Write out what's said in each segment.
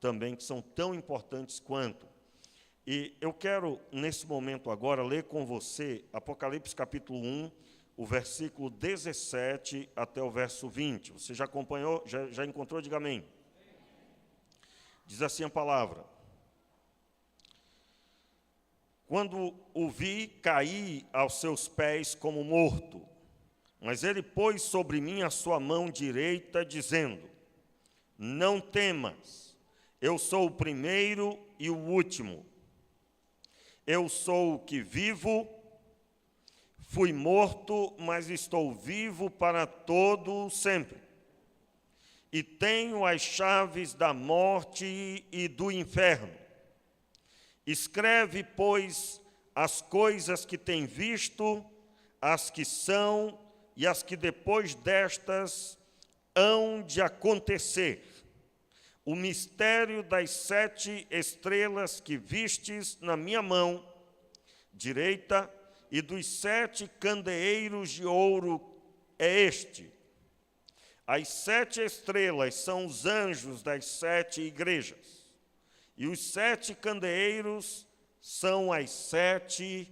também, que são tão importantes quanto. E eu quero, nesse momento agora, ler com você Apocalipse capítulo 1, o versículo 17 até o verso 20. Você já acompanhou? Já encontrou? Diga amém. Diz assim a palavra: quando o vi, caí aos seus pés como morto, mas ele pôs sobre mim a sua mão direita, dizendo: não temas, eu sou o primeiro e o último. Eu sou o que vivo, fui morto, mas estou vivo para todo sempre. E tenho as chaves da morte e do inferno. Escreve, pois, as coisas que tem visto, as que são e as que depois destas hão de acontecer. O mistério das 7 estrelas que vistes na minha mão direita e dos 7 candeeiros de ouro é este. As 7 estrelas são os anjos das 7 igrejas, e os 7 candeeiros são as 7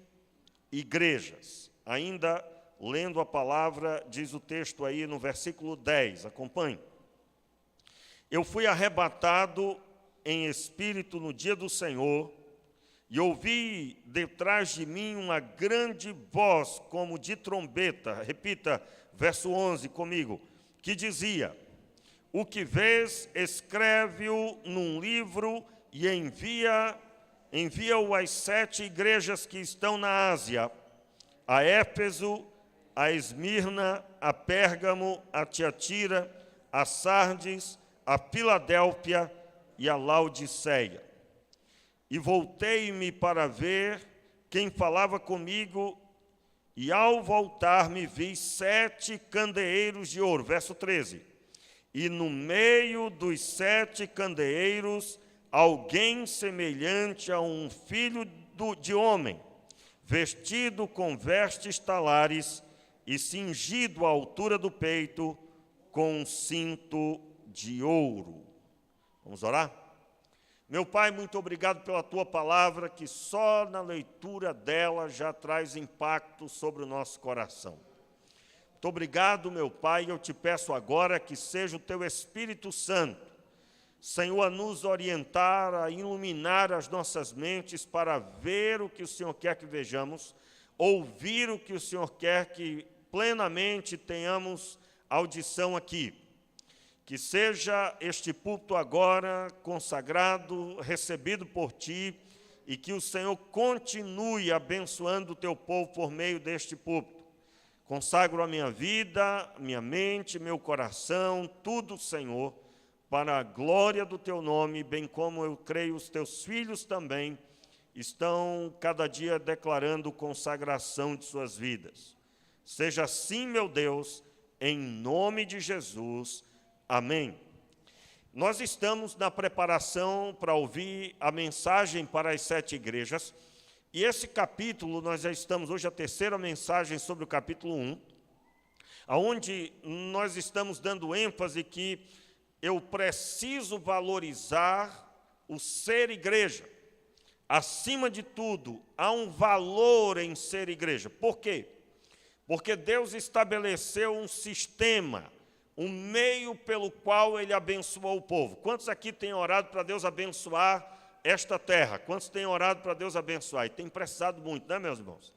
igrejas. Ainda lendo a palavra, diz o texto aí no versículo 10, acompanhe. Eu fui arrebatado em espírito no dia do Senhor, e ouvi detrás de mim uma grande voz, como de trombeta, repita, verso 11 comigo, que dizia: o que vês, escreve-o num livro e envia-o às 7 igrejas que estão na Ásia, a Éfeso, a Esmirna, a Pérgamo, a Tiatira, a Sardes, a Filadélfia e a Laodiceia. E voltei-me para ver quem falava comigo, e ao voltar-me vi 7 candeeiros de ouro. Verso 13. E no meio dos 7 candeeiros, alguém semelhante a um filho de homem, vestido com vestes talares e cingido à altura do peito com um cinto de ouro. Vamos orar? Meu Pai, muito obrigado pela Tua palavra, que só na leitura dela já traz impacto sobre o nosso coração. Muito obrigado, meu Pai, eu te peço agora que seja o Teu Espírito Santo, Senhor, a nos orientar, a iluminar as nossas mentes para ver o que o Senhor quer que vejamos, ouvir o que o Senhor quer que plenamente tenhamos audição aqui. Que seja este púlpito agora consagrado, recebido por Ti, e que o Senhor continue abençoando o Teu povo por meio deste púlpito. Consagro a minha vida, minha mente, meu coração, tudo, Senhor, para a glória do Teu nome, bem como eu creio os Teus filhos também estão cada dia declarando consagração de suas vidas. Seja assim, meu Deus, em nome de Jesus. Amém. Nós estamos na preparação para ouvir a mensagem para as 7 igrejas, e esse capítulo, nós já estamos hoje a terceira mensagem sobre o capítulo 1, onde nós estamos dando ênfase que eu preciso valorizar o ser igreja. Acima de tudo, há um valor em ser igreja. Por quê? Porque Deus estabeleceu um sistema, um meio pelo qual Ele abençoou o povo. Quantos aqui têm orado para Deus abençoar esta terra? Quantos têm orado para Deus abençoar? E tem precisado muito, né, meus irmãos?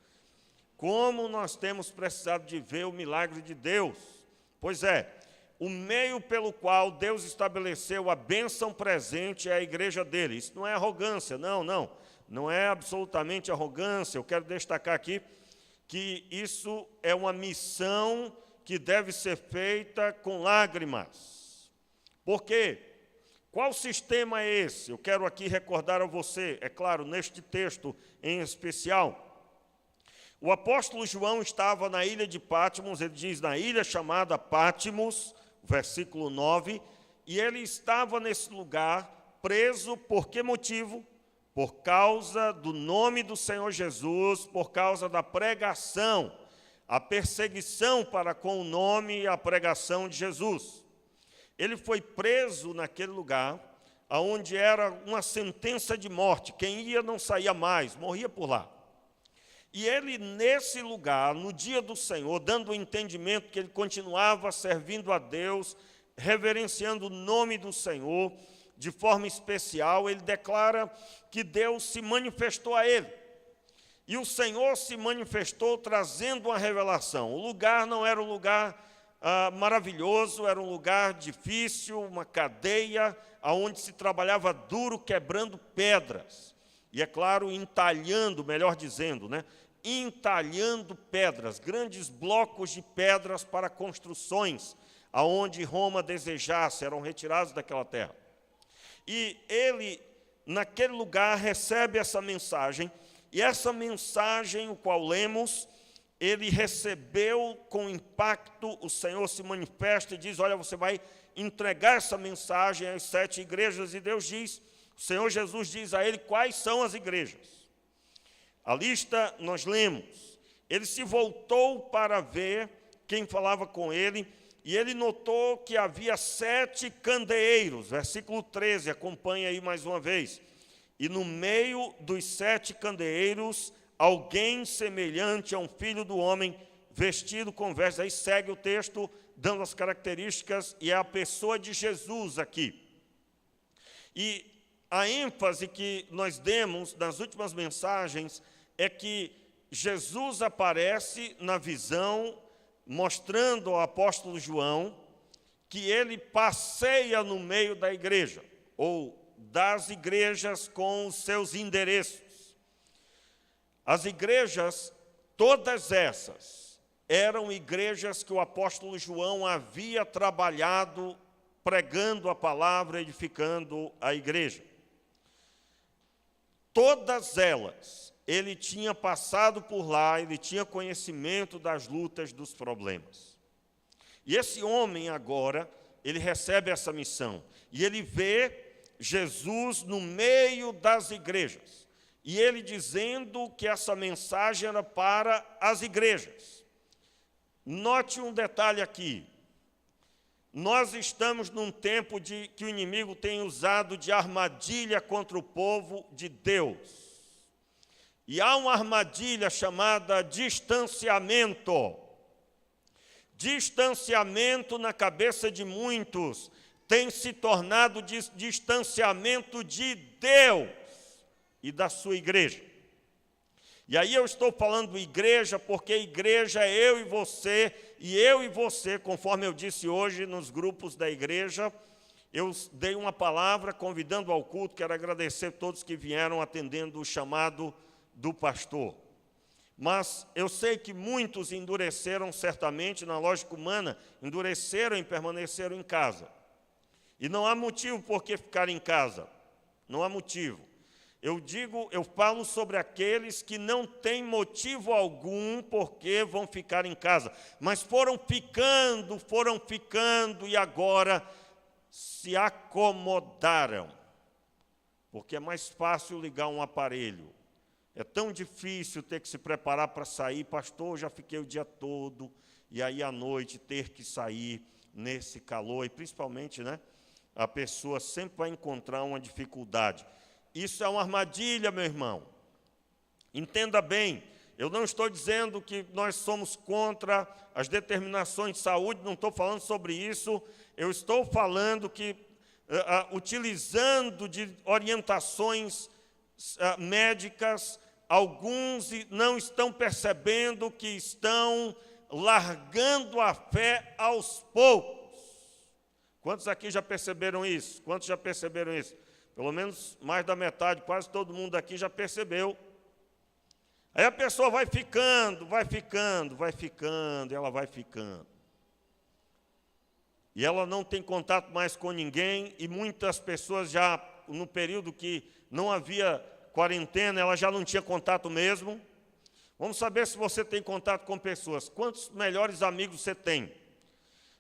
Como nós temos precisado de ver o milagre de Deus. Pois é, o meio pelo qual Deus estabeleceu a bênção presente é a igreja dele. Isso não é arrogância, não é absolutamente arrogância. Eu quero destacar aqui que isso é uma missão que deve ser feita com lágrimas. Por quê? Qual sistema é esse? Eu quero aqui recordar a você, é claro, neste texto em especial. O apóstolo João estava na ilha de Patmos, ele diz, na ilha chamada Patmos, versículo 9, e ele estava nesse lugar preso, por que motivo? Por causa do nome do Senhor Jesus, por causa da pregação, a perseguição para com o nome e a pregação de Jesus. Ele foi preso naquele lugar, onde era uma sentença de morte. Quem ia não saía mais, morria por lá. E ele, nesse lugar, no dia do Senhor, dando o entendimento que ele continuava servindo a Deus, reverenciando o nome do Senhor, de forma especial, ele declara que Deus se manifestou a ele. E o Senhor se manifestou trazendo uma revelação. O lugar não era um lugar maravilhoso, era um lugar difícil, uma cadeia, onde se trabalhava duro, quebrando pedras. E, é claro, entalhando, melhor dizendo, entalhando pedras, grandes blocos de pedras para construções, aonde Roma desejasse, eram retirados daquela terra. E ele, naquele lugar, recebe essa mensagem, e essa mensagem, o qual lemos, ele recebeu com impacto. O Senhor se manifesta e diz: olha, você vai entregar essa mensagem às 7 igrejas, e Deus diz, o Senhor Jesus diz a ele quais são as igrejas. A lista nós lemos. Ele se voltou para ver quem falava com ele, e ele notou que havia 7 candeeiros. Versículo 13, acompanha aí mais uma vez. E no meio dos 7 candeeiros, alguém semelhante a um filho do homem, vestido com vestes. Aí segue o texto, dando as características, e é a pessoa de Jesus aqui. E a ênfase que nós demos nas últimas mensagens é que Jesus aparece na visão, mostrando ao apóstolo João que ele passeia no meio da igreja, ou das igrejas com os seus endereços. As igrejas, todas essas, eram igrejas que o apóstolo João havia trabalhado, pregando a palavra, edificando a igreja. Todas elas, ele tinha passado por lá, ele tinha conhecimento das lutas, dos problemas. E esse homem agora, ele recebe essa missão, e ele vê Jesus no meio das igrejas, e ele dizendo que essa mensagem era para as igrejas. Note um detalhe aqui. Nós estamos num tempo que o inimigo tem usado de armadilha contra o povo de Deus. E há uma armadilha chamada distanciamento. Distanciamento, na cabeça de muitos, tem se tornado distanciamento de Deus e da sua igreja. E aí eu estou falando igreja, porque igreja é eu e você, conforme eu disse hoje nos grupos da igreja, eu dei uma palavra convidando ao culto. Quero agradecer a todos que vieram atendendo o chamado do pastor. Mas eu sei que muitos endureceram certamente, na lógica humana, endureceram e permaneceram em casa. E não há motivo por que ficar em casa. Não há motivo. Eu falo sobre aqueles que não têm motivo algum porque vão ficar em casa, mas foram ficando e agora se acomodaram. Porque é mais fácil ligar um aparelho. É tão difícil ter que se preparar para sair. Pastor, já fiquei o dia todo, e aí à noite ter que sair nesse calor, e principalmente, a pessoa sempre vai encontrar uma dificuldade. Isso é uma armadilha, meu irmão. Entenda bem, eu não estou dizendo que nós somos contra as determinações de saúde, não estou falando sobre isso. Eu estou falando que, utilizando de orientações médicas, alguns não estão percebendo que estão largando a fé aos poucos. Quantos aqui já perceberam isso? Quantos já perceberam isso? Pelo menos mais da metade, quase todo mundo aqui já percebeu. Aí a pessoa vai ficando, e ela vai ficando. E ela não tem contato mais com ninguém, e muitas pessoas já, no período que não havia quarentena, ela já não tinha contato mesmo. Vamos saber se você tem contato com pessoas. Quantos melhores amigos você tem?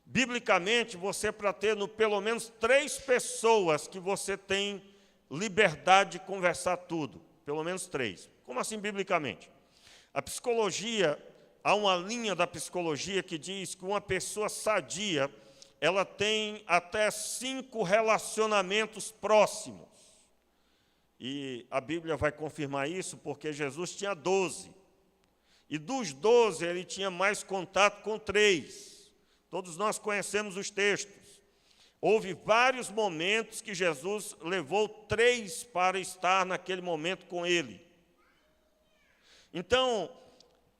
Biblicamente, você, para ter pelo menos 3 pessoas que você tem liberdade de conversar tudo. Pelo menos 3. Como assim, biblicamente? A psicologia, há uma linha da psicologia que diz que uma pessoa sadia, ela tem até 5 relacionamentos próximos. E a Bíblia vai confirmar isso porque Jesus tinha 12. E dos 12, ele tinha mais contato com 3. Todos nós conhecemos os textos. Houve vários momentos que Jesus levou 3 para estar naquele momento com ele. Então,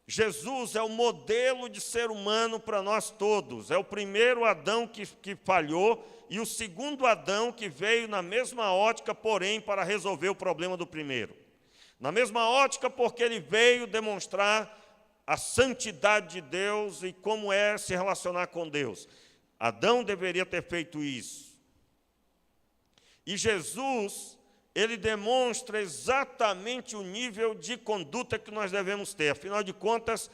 Jesus é o modelo de ser humano para nós todos. É o primeiro Adão que falhou e o segundo Adão que veio na mesma ótica, porém, para resolver o problema do primeiro. Na mesma ótica, porque ele veio demonstrar a santidade de Deus e como é se relacionar com Deus. Adão deveria ter feito isso. E Jesus, ele demonstra exatamente o nível de conduta que nós devemos ter. Afinal de contas,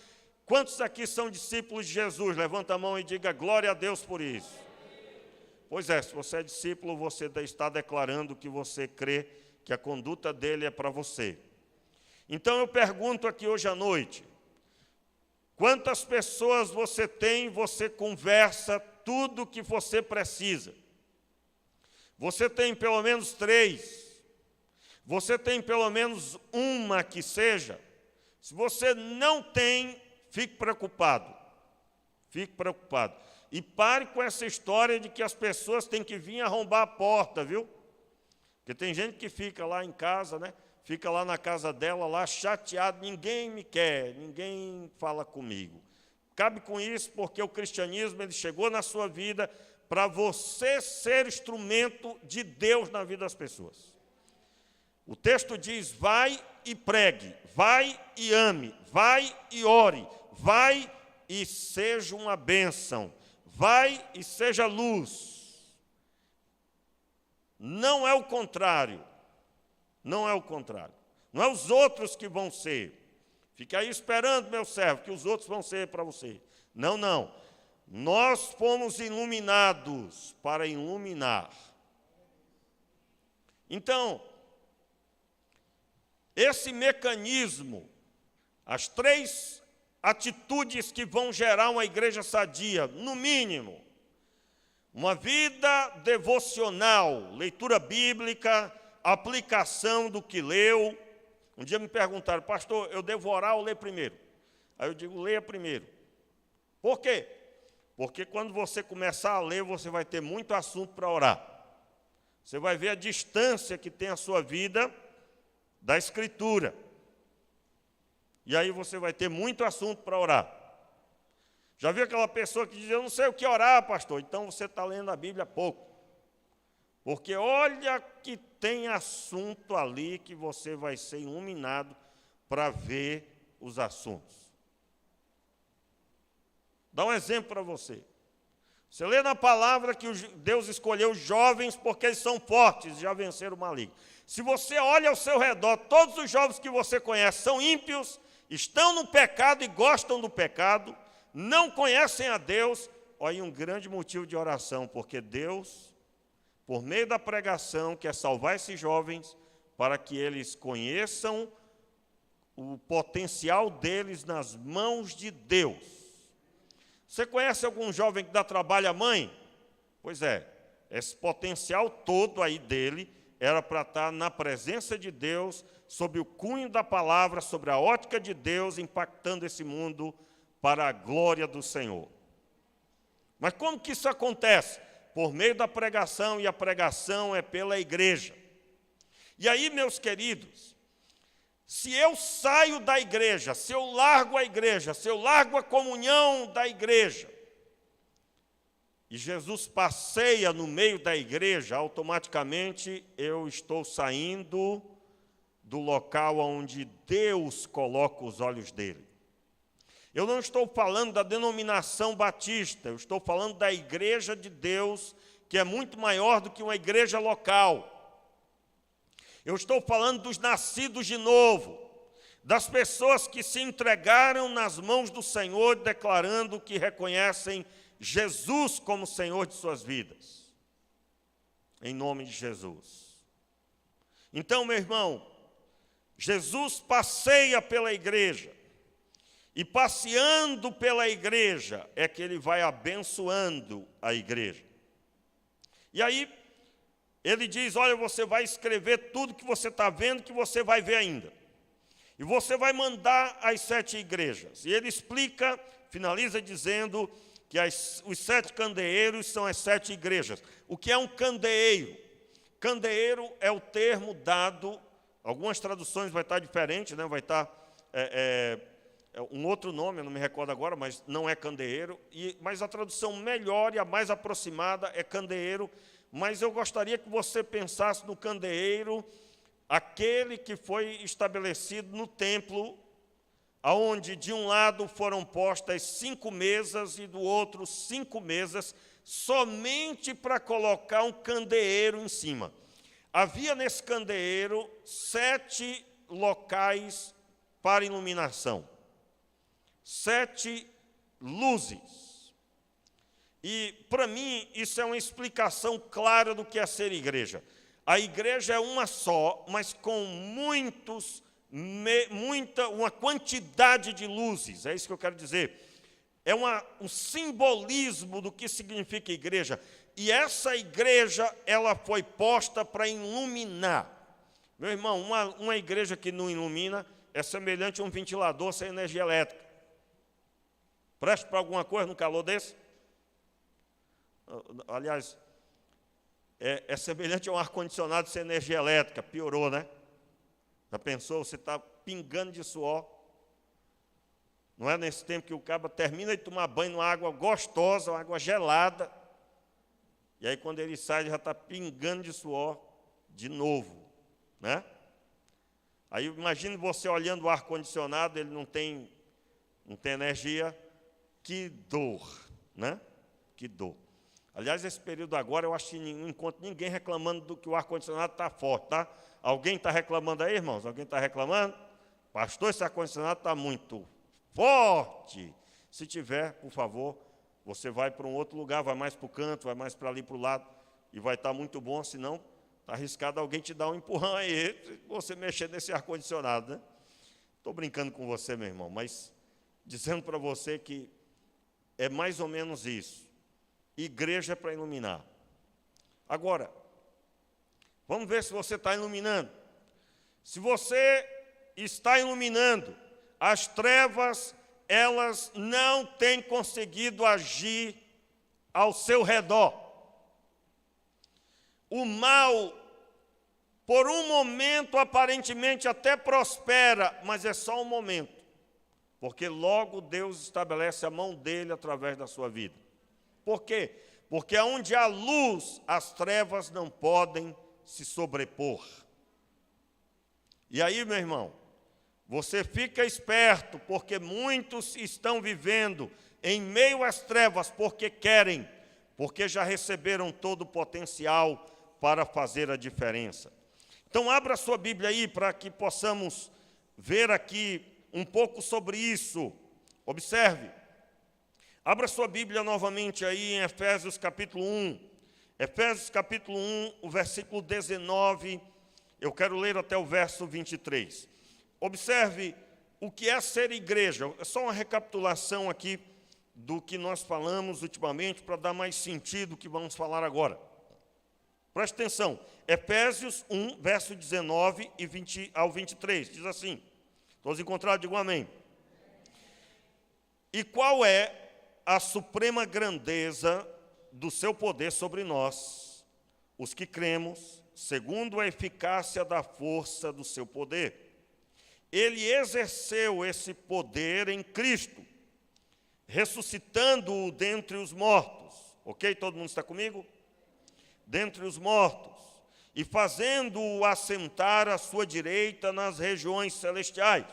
quantos aqui são discípulos de Jesus? Levanta a mão e diga glória a Deus por isso. Pois é, se você é discípulo, você está declarando que você crê que a conduta dele é para você. Então eu pergunto aqui hoje à noite, quantas pessoas você tem, você conversa tudo o que você precisa? Você tem pelo menos 3. Você tem pelo menos uma que seja. Se você não tem, fique preocupado. Fique preocupado. E pare com essa história de que as pessoas têm que vir arrombar a porta, viu? Porque tem gente que fica lá em casa, né? Fica lá na casa dela, lá chateado, ninguém me quer, ninguém fala comigo. Cabe com isso, porque o cristianismo ele chegou na sua vida para você ser instrumento de Deus na vida das pessoas. O texto diz, vai e pregue, vai e ame, vai e ore, vai e seja uma bênção, vai e seja luz. Não é o contrário. Não é o contrário. Não é os outros que vão ser. Fique aí esperando, meu servo, que os outros vão ser para você. Não, não. Nós fomos iluminados para iluminar. Então, esse mecanismo, as 3 atitudes que vão gerar uma igreja sadia, no mínimo, uma vida devocional, leitura bíblica, aplicação do que leu. Um dia me perguntaram, pastor, eu devo orar ou ler primeiro? Aí eu digo, leia primeiro. Por quê? Porque quando você começar a ler, você vai ter muito assunto para orar. Você vai ver a distância que tem a sua vida da Escritura. E aí você vai ter muito assunto para orar. Já viu aquela pessoa que diz, eu não sei o que orar, pastor? Então você está lendo a Bíblia pouco. Porque olha que tem assunto ali que você vai ser iluminado para ver os assuntos. Dá um exemplo para você. Você lê na palavra que Deus escolheu os jovens porque eles são fortes e já venceram o maligno. Se você olha ao seu redor, todos os jovens que você conhece são ímpios, estão no pecado e gostam do pecado, não conhecem a Deus. Olha aí um grande motivo de oração, porque Deus, por meio da pregação, quer salvar esses jovens para que eles conheçam o potencial deles nas mãos de Deus. Você conhece algum jovem que dá trabalho à mãe? Pois é, esse potencial todo aí dele era para estar na presença de Deus, sob o cunho da palavra, sobre a ótica de Deus, impactando esse mundo para a glória do Senhor. Mas como que isso acontece? Por meio da pregação, e a pregação é pela igreja. E aí, meus queridos, se eu saio da igreja, se eu largo a igreja, se eu largo a comunhão da igreja, e Jesus passeia no meio da igreja, automaticamente eu estou saindo do local onde Deus coloca os olhos dele. Eu não estou falando da denominação batista, eu estou falando da igreja de Deus, que é muito maior do que uma igreja local. Eu estou falando dos nascidos de novo, das pessoas que se entregaram nas mãos do Senhor, declarando que reconhecem Jesus como Senhor de suas vidas. Em nome de Jesus. Então, meu irmão, Jesus passeia pela igreja. E passeando pela igreja, é que ele vai abençoando a igreja. E aí, ele diz, olha, você vai escrever tudo que você está vendo, que você vai ver ainda. E você vai mandar às 7 igrejas. E ele explica, finaliza dizendo que os 7 candeeiros são as 7 igrejas. O que é um candeeiro? Candeeiro é o termo dado, algumas traduções vai estar diferente, né? Vai estar um outro nome, eu não me recordo agora, mas não é candeeiro. Mas a tradução melhor e a mais aproximada é candeeiro. Mas eu gostaria que você pensasse no candeeiro, aquele que foi estabelecido no templo, onde de um lado foram postas 5 mesas e do outro 5 mesas, somente para colocar um candeeiro em cima. Havia nesse candeeiro 7 locais para iluminação, 7 luzes. E, para mim, isso é uma explicação clara do que é ser igreja. A igreja é uma só, mas com uma quantidade de luzes, é isso que eu quero dizer. É um simbolismo do que significa igreja. E essa igreja, ela foi posta para iluminar. Meu irmão, uma igreja que não ilumina é semelhante a um ventilador sem energia elétrica. Preste para alguma coisa no calor desse? Aliás, é semelhante a um ar-condicionado sem energia elétrica. Piorou, né? Já pensou? Você está pingando de suor. Não é nesse tempo que o cabo termina de tomar banho numa água gostosa, uma água gelada. E aí, quando ele sai, ele já está pingando de suor de novo, né? Aí, imagine você olhando o ar-condicionado, ele não tem energia. Que dor, né? Que dor. Aliás, esse período agora, eu acho que não encontro ninguém reclamando do que o ar-condicionado está forte, tá? Alguém está reclamando aí, irmãos? Alguém está reclamando? Pastor, esse ar-condicionado está muito forte. Se tiver, por favor, você vai para um outro lugar, vai mais para o canto, vai mais para ali para o lado, e vai estar muito bom, senão está arriscado alguém te dar um empurrão aí, você mexer nesse ar-condicionado, né? Estou brincando com você, meu irmão, mas dizendo para você que é mais ou menos isso. Igreja é para iluminar. Agora, vamos ver se você está iluminando. Se você está iluminando, as trevas, elas não têm conseguido agir ao seu redor. O mal, por um momento, aparentemente até prospera, mas é só um momento, porque logo Deus estabelece a mão dele através da sua vida. Por quê? Porque onde há luz, as trevas não podem se sobrepor. E aí, meu irmão, você fica esperto, porque muitos estão vivendo em meio às trevas porque querem, porque já receberam todo o potencial para fazer a diferença. Então, abra sua Bíblia aí para que possamos ver aqui um pouco sobre isso. Observe. Abra sua Bíblia novamente aí em Efésios capítulo 1. Efésios capítulo 1, o versículo 19, eu quero ler até o verso 23. Observe o que é ser igreja. É só uma recapitulação aqui do que nós falamos ultimamente, para dar mais sentido ao que vamos falar agora. Preste atenção. Efésios 1, verso 19 ao 23, diz assim. Todos encontrados, digam amém. E qual é a suprema grandeza do seu poder sobre nós, os que cremos, segundo a eficácia da força do seu poder. Ele exerceu esse poder em Cristo, ressuscitando-o dentre os mortos. Ok? Todo mundo está comigo? Dentre os mortos. E fazendo-o assentar à sua direita nas regiões celestiais,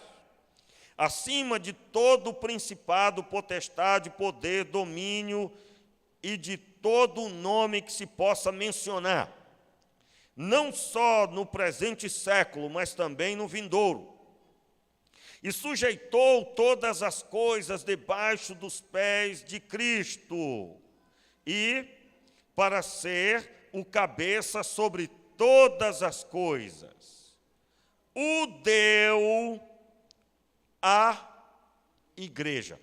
acima de todo principado, potestade, poder, domínio e de todo nome que se possa mencionar, não só no presente século, mas também no vindouro. E sujeitou todas as coisas debaixo dos pés de Cristo, e para ser o cabeça sobre todas as coisas, o deu a igreja.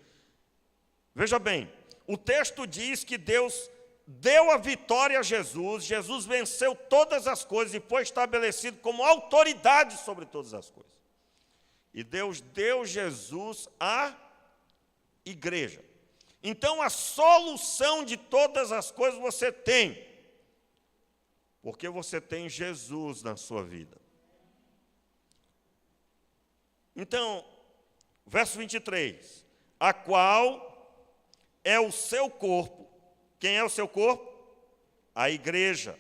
Veja bem, o texto diz que Deus deu a vitória a Jesus, Jesus venceu todas as coisas e foi estabelecido como autoridade sobre todas as coisas. E Deus deu Jesus à igreja. Então, a solução de todas as coisas você tem, porque você tem Jesus na sua vida. Então, verso 23, a qual é o seu corpo. Quem é o seu corpo? A igreja.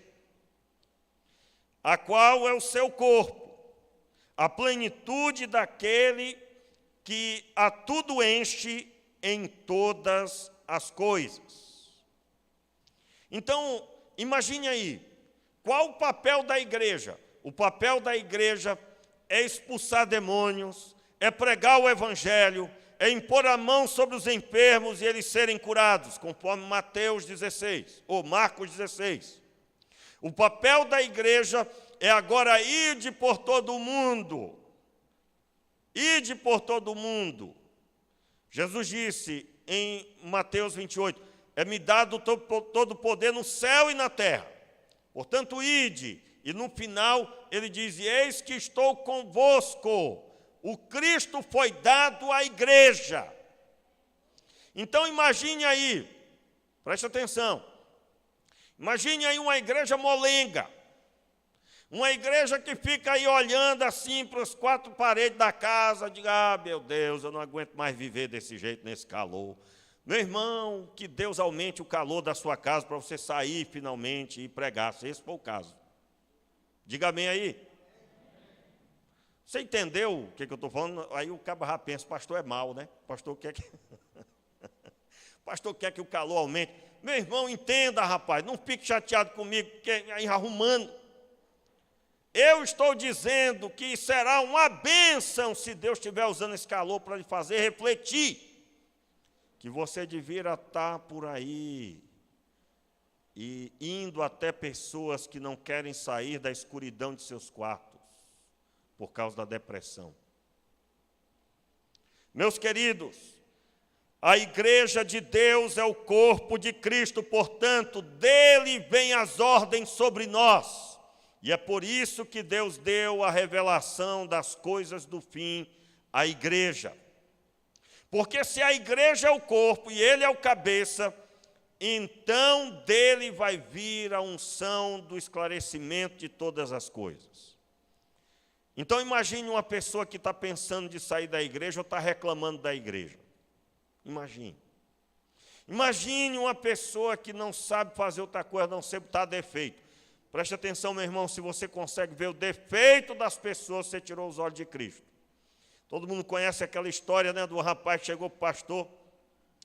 A qual é o seu corpo? A plenitude daquele que a tudo enche em todas as coisas. Então, imagine aí, qual o papel da igreja? O papel da igreja é expulsar demônios, é pregar o evangelho, é impor a mão sobre os enfermos e eles serem curados, conforme Mateus 16, ou Marcos 16. O papel da igreja é agora ide por todo o mundo. Ide por todo o mundo. Jesus disse em Mateus 28, é-me dado todo o poder no céu e na terra. Portanto, ide. E no final, ele diz, eis que estou convosco. O Cristo foi dado à igreja. Então, imagine aí, preste atenção. Imagine aí uma igreja molenga. Uma igreja que fica aí olhando assim para as quatro paredes da casa, diga, meu Deus, eu não aguento mais viver desse jeito, nesse calor. Meu irmão, que Deus aumente o calor da sua casa para você sair finalmente e pregar, se esse for o caso. Diga amém aí. Você entendeu o que eu estou falando? Aí o cabo já pensa, pastor é mau, né? Pastor quer que... pastor quer que o calor aumente. Meu irmão, entenda, rapaz, não fique chateado comigo, porque aí arrumando. Eu estou dizendo que será uma bênção se Deus estiver usando esse calor para lhe fazer refletir. Que você devia estar por aí e indo até pessoas que não querem sair da escuridão de seus quartos por causa da depressão. Meus queridos, a igreja de Deus é o corpo de Cristo, portanto, dele vêm as ordens sobre nós. E é por isso que Deus deu a revelação das coisas do fim à igreja. Porque se a igreja é o corpo e ele é o cabeça, então dele vai vir a unção do esclarecimento de todas as coisas. Então imagine uma pessoa que está pensando de sair da igreja ou está reclamando da igreja. Imagine. Imagine uma pessoa que não sabe fazer outra coisa, não sabe botar defeito. Preste atenção, meu irmão, se você consegue ver o defeito das pessoas, você tirou os olhos de Cristo. Todo mundo conhece aquela história, né, do rapaz que chegou para o pastor.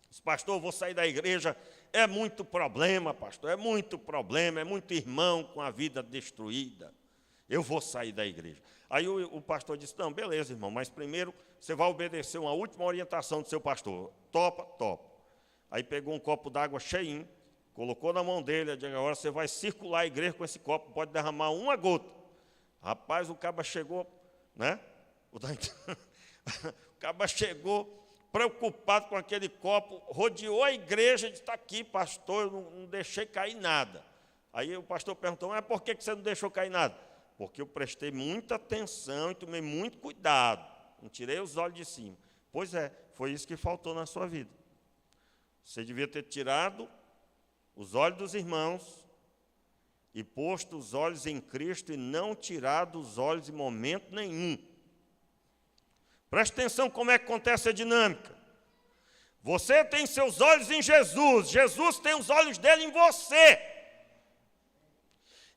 Disse, pastor, eu vou sair da igreja. É muito problema, pastor, é muito problema, é muito irmão com a vida destruída. Eu vou sair da igreja. Aí o pastor disse, não, beleza, irmão, mas primeiro você vai obedecer uma última orientação do seu pastor. Topa, topa. Aí pegou um copo d'água cheinho, colocou na mão dele, disse, agora você vai circular a igreja com esse copo, pode derramar uma gota. Rapaz, o caba chegou, né? O caba chegou preocupado com aquele copo, rodeou a igreja e disse, está aqui, pastor, eu não deixei cair nada. Aí o pastor perguntou, mas por que você não deixou cair nada? Porque eu prestei muita atenção e tomei muito cuidado, não tirei os olhos de cima. Pois é, foi isso que faltou na sua vida. Você devia ter tirado os olhos dos irmãos e posto os olhos em Cristo e não tirado os olhos em momento nenhum. Preste atenção como é que acontece a dinâmica. Você tem seus olhos em Jesus, Jesus tem os olhos dele em você.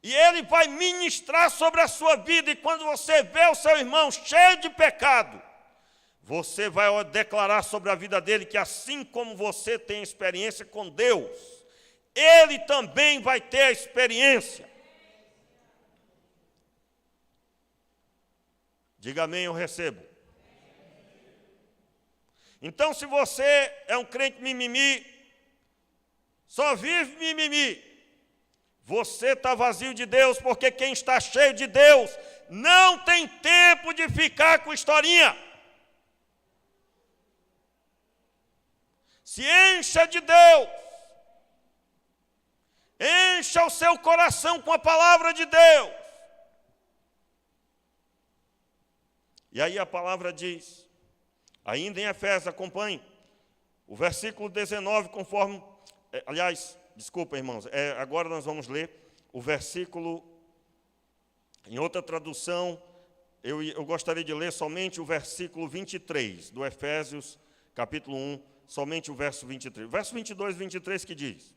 E ele vai ministrar sobre a sua vida, e quando você vê o seu irmão cheio de pecado, você vai declarar sobre a vida dele que assim como você tem experiência com Deus, ele também vai ter a experiência. Diga amém, eu recebo. Então, se você é um crente mimimi, só vive mimimi, você está vazio de Deus, porque quem está cheio de Deus não tem tempo de ficar com historinha. Se encha de Deus. Encha o seu coração com a palavra de Deus. E aí a palavra diz, ainda em Efésios, acompanhe, o versículo 19, conforme, aliás, desculpa, irmãos, agora nós vamos ler o versículo, em outra tradução, eu gostaria de ler somente o versículo 23, do Efésios, capítulo 1, somente o verso 23. O verso 22 e 23 que diz,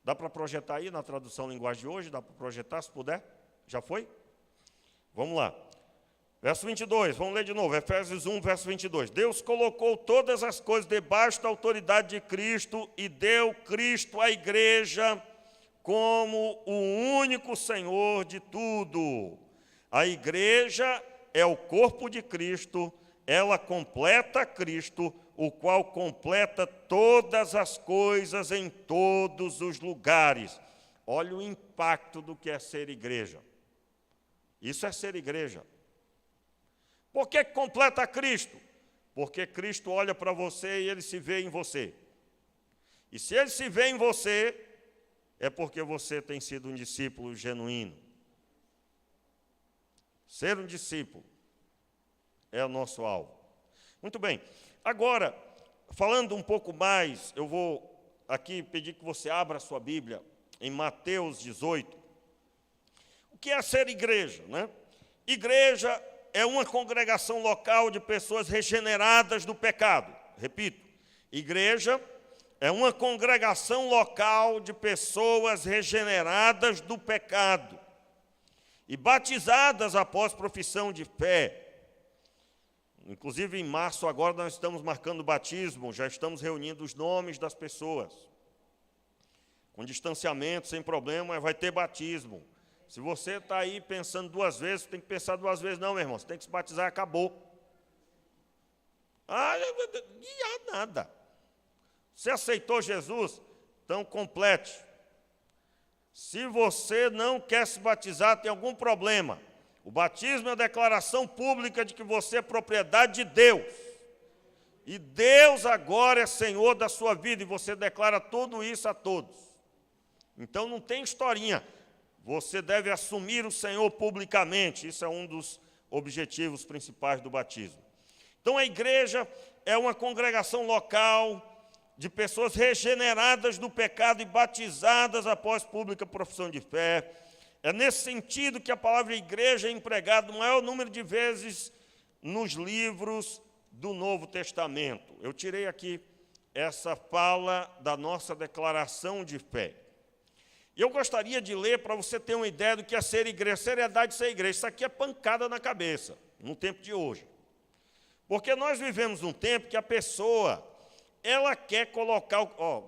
dá para projetar aí na tradução linguagem de hoje? Dá para projetar, se puder? Já foi? Vamos lá. Verso 22, vamos ler de novo, Efésios 1, verso 22. Deus colocou todas as coisas debaixo da autoridade de Cristo e deu Cristo à igreja como o único Senhor de tudo. A igreja é o corpo de Cristo, ela completa Cristo, o qual completa todas as coisas em todos os lugares. Olha o impacto do que é ser igreja. Isso é ser igreja. Por que completa Cristo? Porque Cristo olha para você e ele se vê em você. E se ele se vê em você, é porque você tem sido um discípulo genuíno. Ser um discípulo é o nosso alvo. Muito bem. Agora, falando um pouco mais, eu vou aqui pedir que você abra a sua Bíblia em Mateus 18. O que é ser igreja, né? Igreja é uma congregação local de pessoas regeneradas do pecado. Repito, igreja é uma congregação local de pessoas regeneradas do pecado e batizadas após profissão de fé. Inclusive, em março, agora, nós estamos marcando o batismo, já estamos reunindo os nomes das pessoas. Com distanciamento, sem problema, mas vai ter batismo. Se você está aí pensando duas vezes, tem que pensar duas vezes, não, meu irmão, você tem que se batizar, acabou. Nada. Você aceitou Jesus? Então, complete. Se você não quer se batizar, tem algum problema. O batismo é a declaração pública de que você é propriedade de Deus. E Deus agora é Senhor da sua vida, e você declara tudo isso a todos. Então, não tem historinha. Você deve assumir o Senhor publicamente. Isso é um dos objetivos principais do batismo. Então, a igreja é uma congregação local de pessoas regeneradas do pecado e batizadas após pública profissão de fé. É nesse sentido que a palavra igreja é empregada o maior número de vezes nos livros do Novo Testamento. Eu tirei aqui essa fala da nossa declaração de fé. E eu gostaria de ler para você ter uma ideia do que é ser igreja, seriedade de ser igreja. Isso aqui é pancada na cabeça, no tempo de hoje. Porque nós vivemos um tempo que a pessoa, ela quer colocar...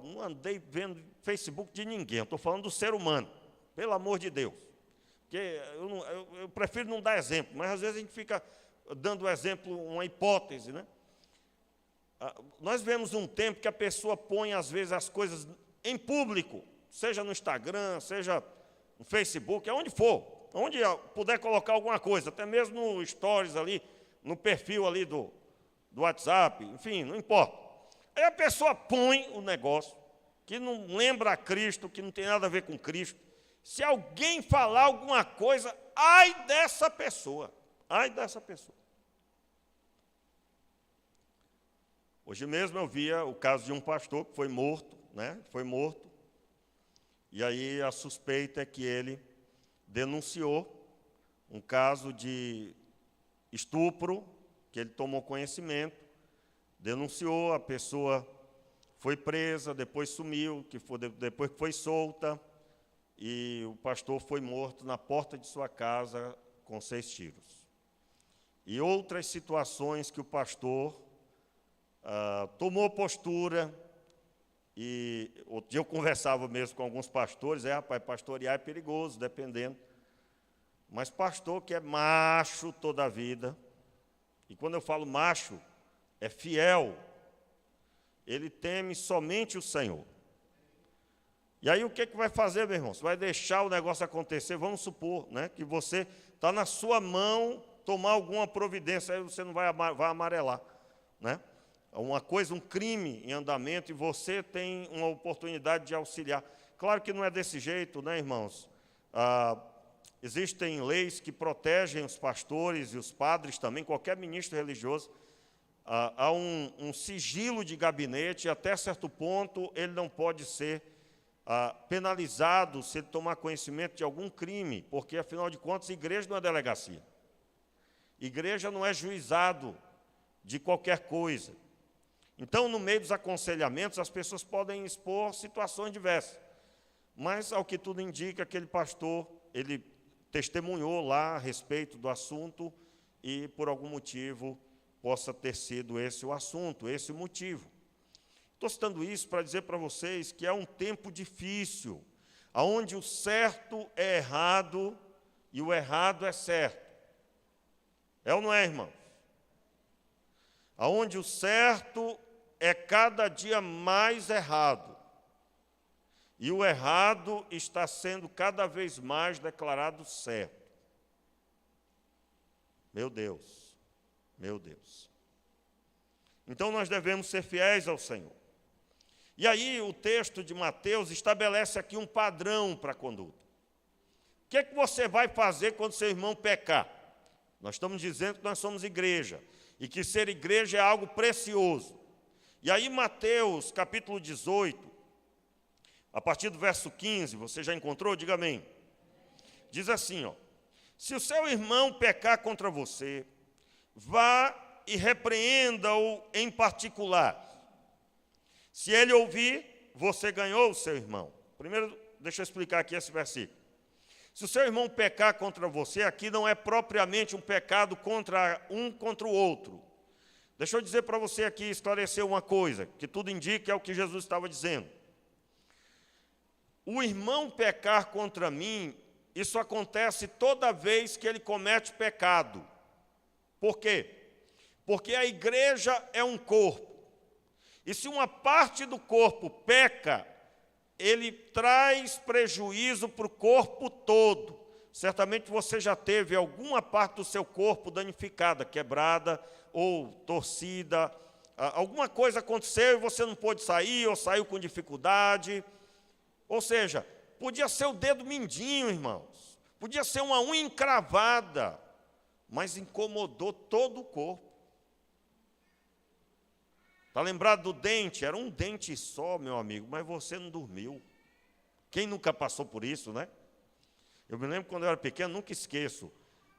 não andei vendo Facebook de ninguém, eu estou falando do ser humano, pelo amor de Deus. Porque eu prefiro não dar exemplo, mas às vezes a gente fica dando exemplo, uma hipótese, né? Nós vivemos um tempo que a pessoa põe, às vezes, as coisas em público, seja no Instagram, seja no Facebook, aonde for, onde puder colocar alguma coisa, até mesmo no stories ali, no perfil ali do WhatsApp, enfim, não importa. Aí a pessoa põe o negócio, que não lembra a Cristo, que não tem nada a ver com Cristo. Se alguém falar alguma coisa, ai dessa pessoa, ai dessa pessoa. Hoje mesmo eu via o caso de um pastor que foi morto, né? Foi morto. E aí a suspeita é que ele denunciou um caso de estupro, que ele tomou conhecimento, denunciou, a pessoa foi presa, depois sumiu, depois foi solta, e o pastor foi morto na porta de sua casa com 6 tiros. E outras situações que o pastor tomou postura. E outro dia eu conversava mesmo com alguns pastores, rapaz, pastorear é perigoso, dependendo. Mas pastor que é macho toda a vida, e quando eu falo macho, é fiel, ele teme somente o Senhor. E aí o que vai fazer, meu irmão? Você vai deixar o negócio acontecer, vamos supor, né, que você está na sua mão tomar alguma providência, aí você não vai amarelar, né? uma coisa, um crime em andamento, e você tem uma oportunidade de auxiliar. Claro que não é desse jeito, né, irmãos? Existem leis que protegem os pastores e os padres também, qualquer ministro religioso. Há um sigilo de gabinete, e até certo ponto ele não pode ser penalizado se ele tomar conhecimento de algum crime, porque, afinal de contas, igreja não é delegacia. Igreja não é juizado de qualquer coisa. Então, no meio dos aconselhamentos, as pessoas podem expor situações diversas. Mas, ao que tudo indica, aquele pastor, ele testemunhou lá a respeito do assunto e, por algum motivo, possa ter sido esse o assunto, esse o motivo. Estou citando isso para dizer para vocês que é um tempo difícil, onde o certo é errado e o errado é certo. É ou não é, irmão? Onde o certo é cada dia mais errado e o errado está sendo cada vez mais declarado certo. Meu Deus, meu Deus. Então nós devemos ser fiéis ao Senhor. E aí o texto de Mateus estabelece aqui um padrão para a conduta. O que é que você vai fazer quando seu irmão pecar? Nós estamos dizendo que nós somos igreja, e que ser igreja é algo precioso. E aí Mateus, capítulo 18, a partir do verso 15, você já encontrou? Diga amém. Diz assim, ó: se o seu irmão pecar contra você, vá e repreenda-o em particular. Se ele ouvir, você ganhou o seu irmão. Primeiro, deixa eu explicar aqui esse versículo. Se o seu irmão pecar contra você, aqui não é propriamente um pecado contra o outro. Deixa eu dizer para você aqui, esclarecer uma coisa, que tudo indica é o que Jesus estava dizendo. O irmão pecar contra mim, isso acontece toda vez que ele comete pecado. Por quê? Porque a igreja é um corpo. E se uma parte do corpo peca, ele traz prejuízo para o corpo todo. Certamente você já teve alguma parte do seu corpo danificada, quebrada ou torcida. Alguma coisa aconteceu e você não pôde sair, ou saiu com dificuldade. Ou seja, podia ser o dedo mindinho, irmãos. Podia ser uma unha encravada, mas incomodou todo o corpo. Está lembrado do dente? Era um dente só, meu amigo, mas você não dormiu. Quem nunca passou por isso, né? Eu me lembro quando eu era pequeno, nunca esqueço.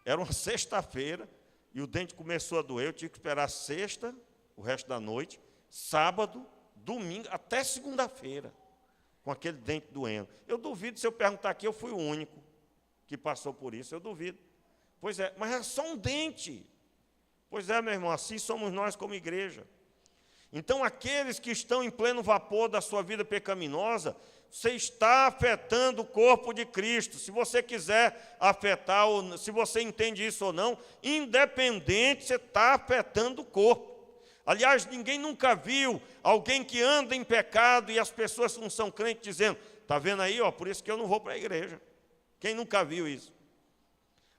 Era uma sexta-feira e o dente começou a doer. Eu tive que esperar sexta, o resto da noite, sábado, domingo, até segunda-feira, com aquele dente doendo. Eu duvido, se eu perguntar aqui, eu fui o único que passou por isso, eu duvido. Pois é, mas é só um dente. Pois é, meu irmão, assim somos nós como igreja. Então, aqueles que estão em pleno vapor da sua vida pecaminosa, você está afetando o corpo de Cristo. Se você quiser afetar, ou se você entende isso ou não, independente, você está afetando o corpo. Aliás, ninguém nunca viu alguém que anda em pecado e as pessoas não são crentes dizendo, está vendo aí, ó, por isso que eu não vou para a igreja. Quem nunca viu isso?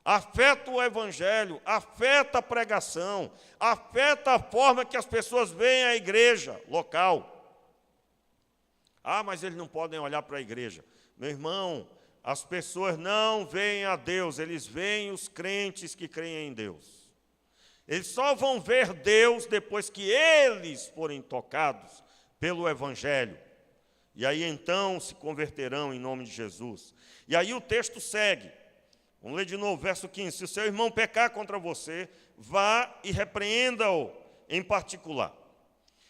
Afeta o evangelho, afeta a pregação, afeta a forma que as pessoas veem a igreja local. Ah, mas eles não podem olhar para a igreja. Meu irmão, as pessoas não veem a Deus, eles veem os crentes que creem em Deus. Eles só vão ver Deus depois que eles forem tocados pelo evangelho. E aí então se converterão em nome de Jesus. E aí o texto segue. Vamos ler de novo, verso 15. Se o seu irmão pecar contra você, vá e repreenda-o em particular.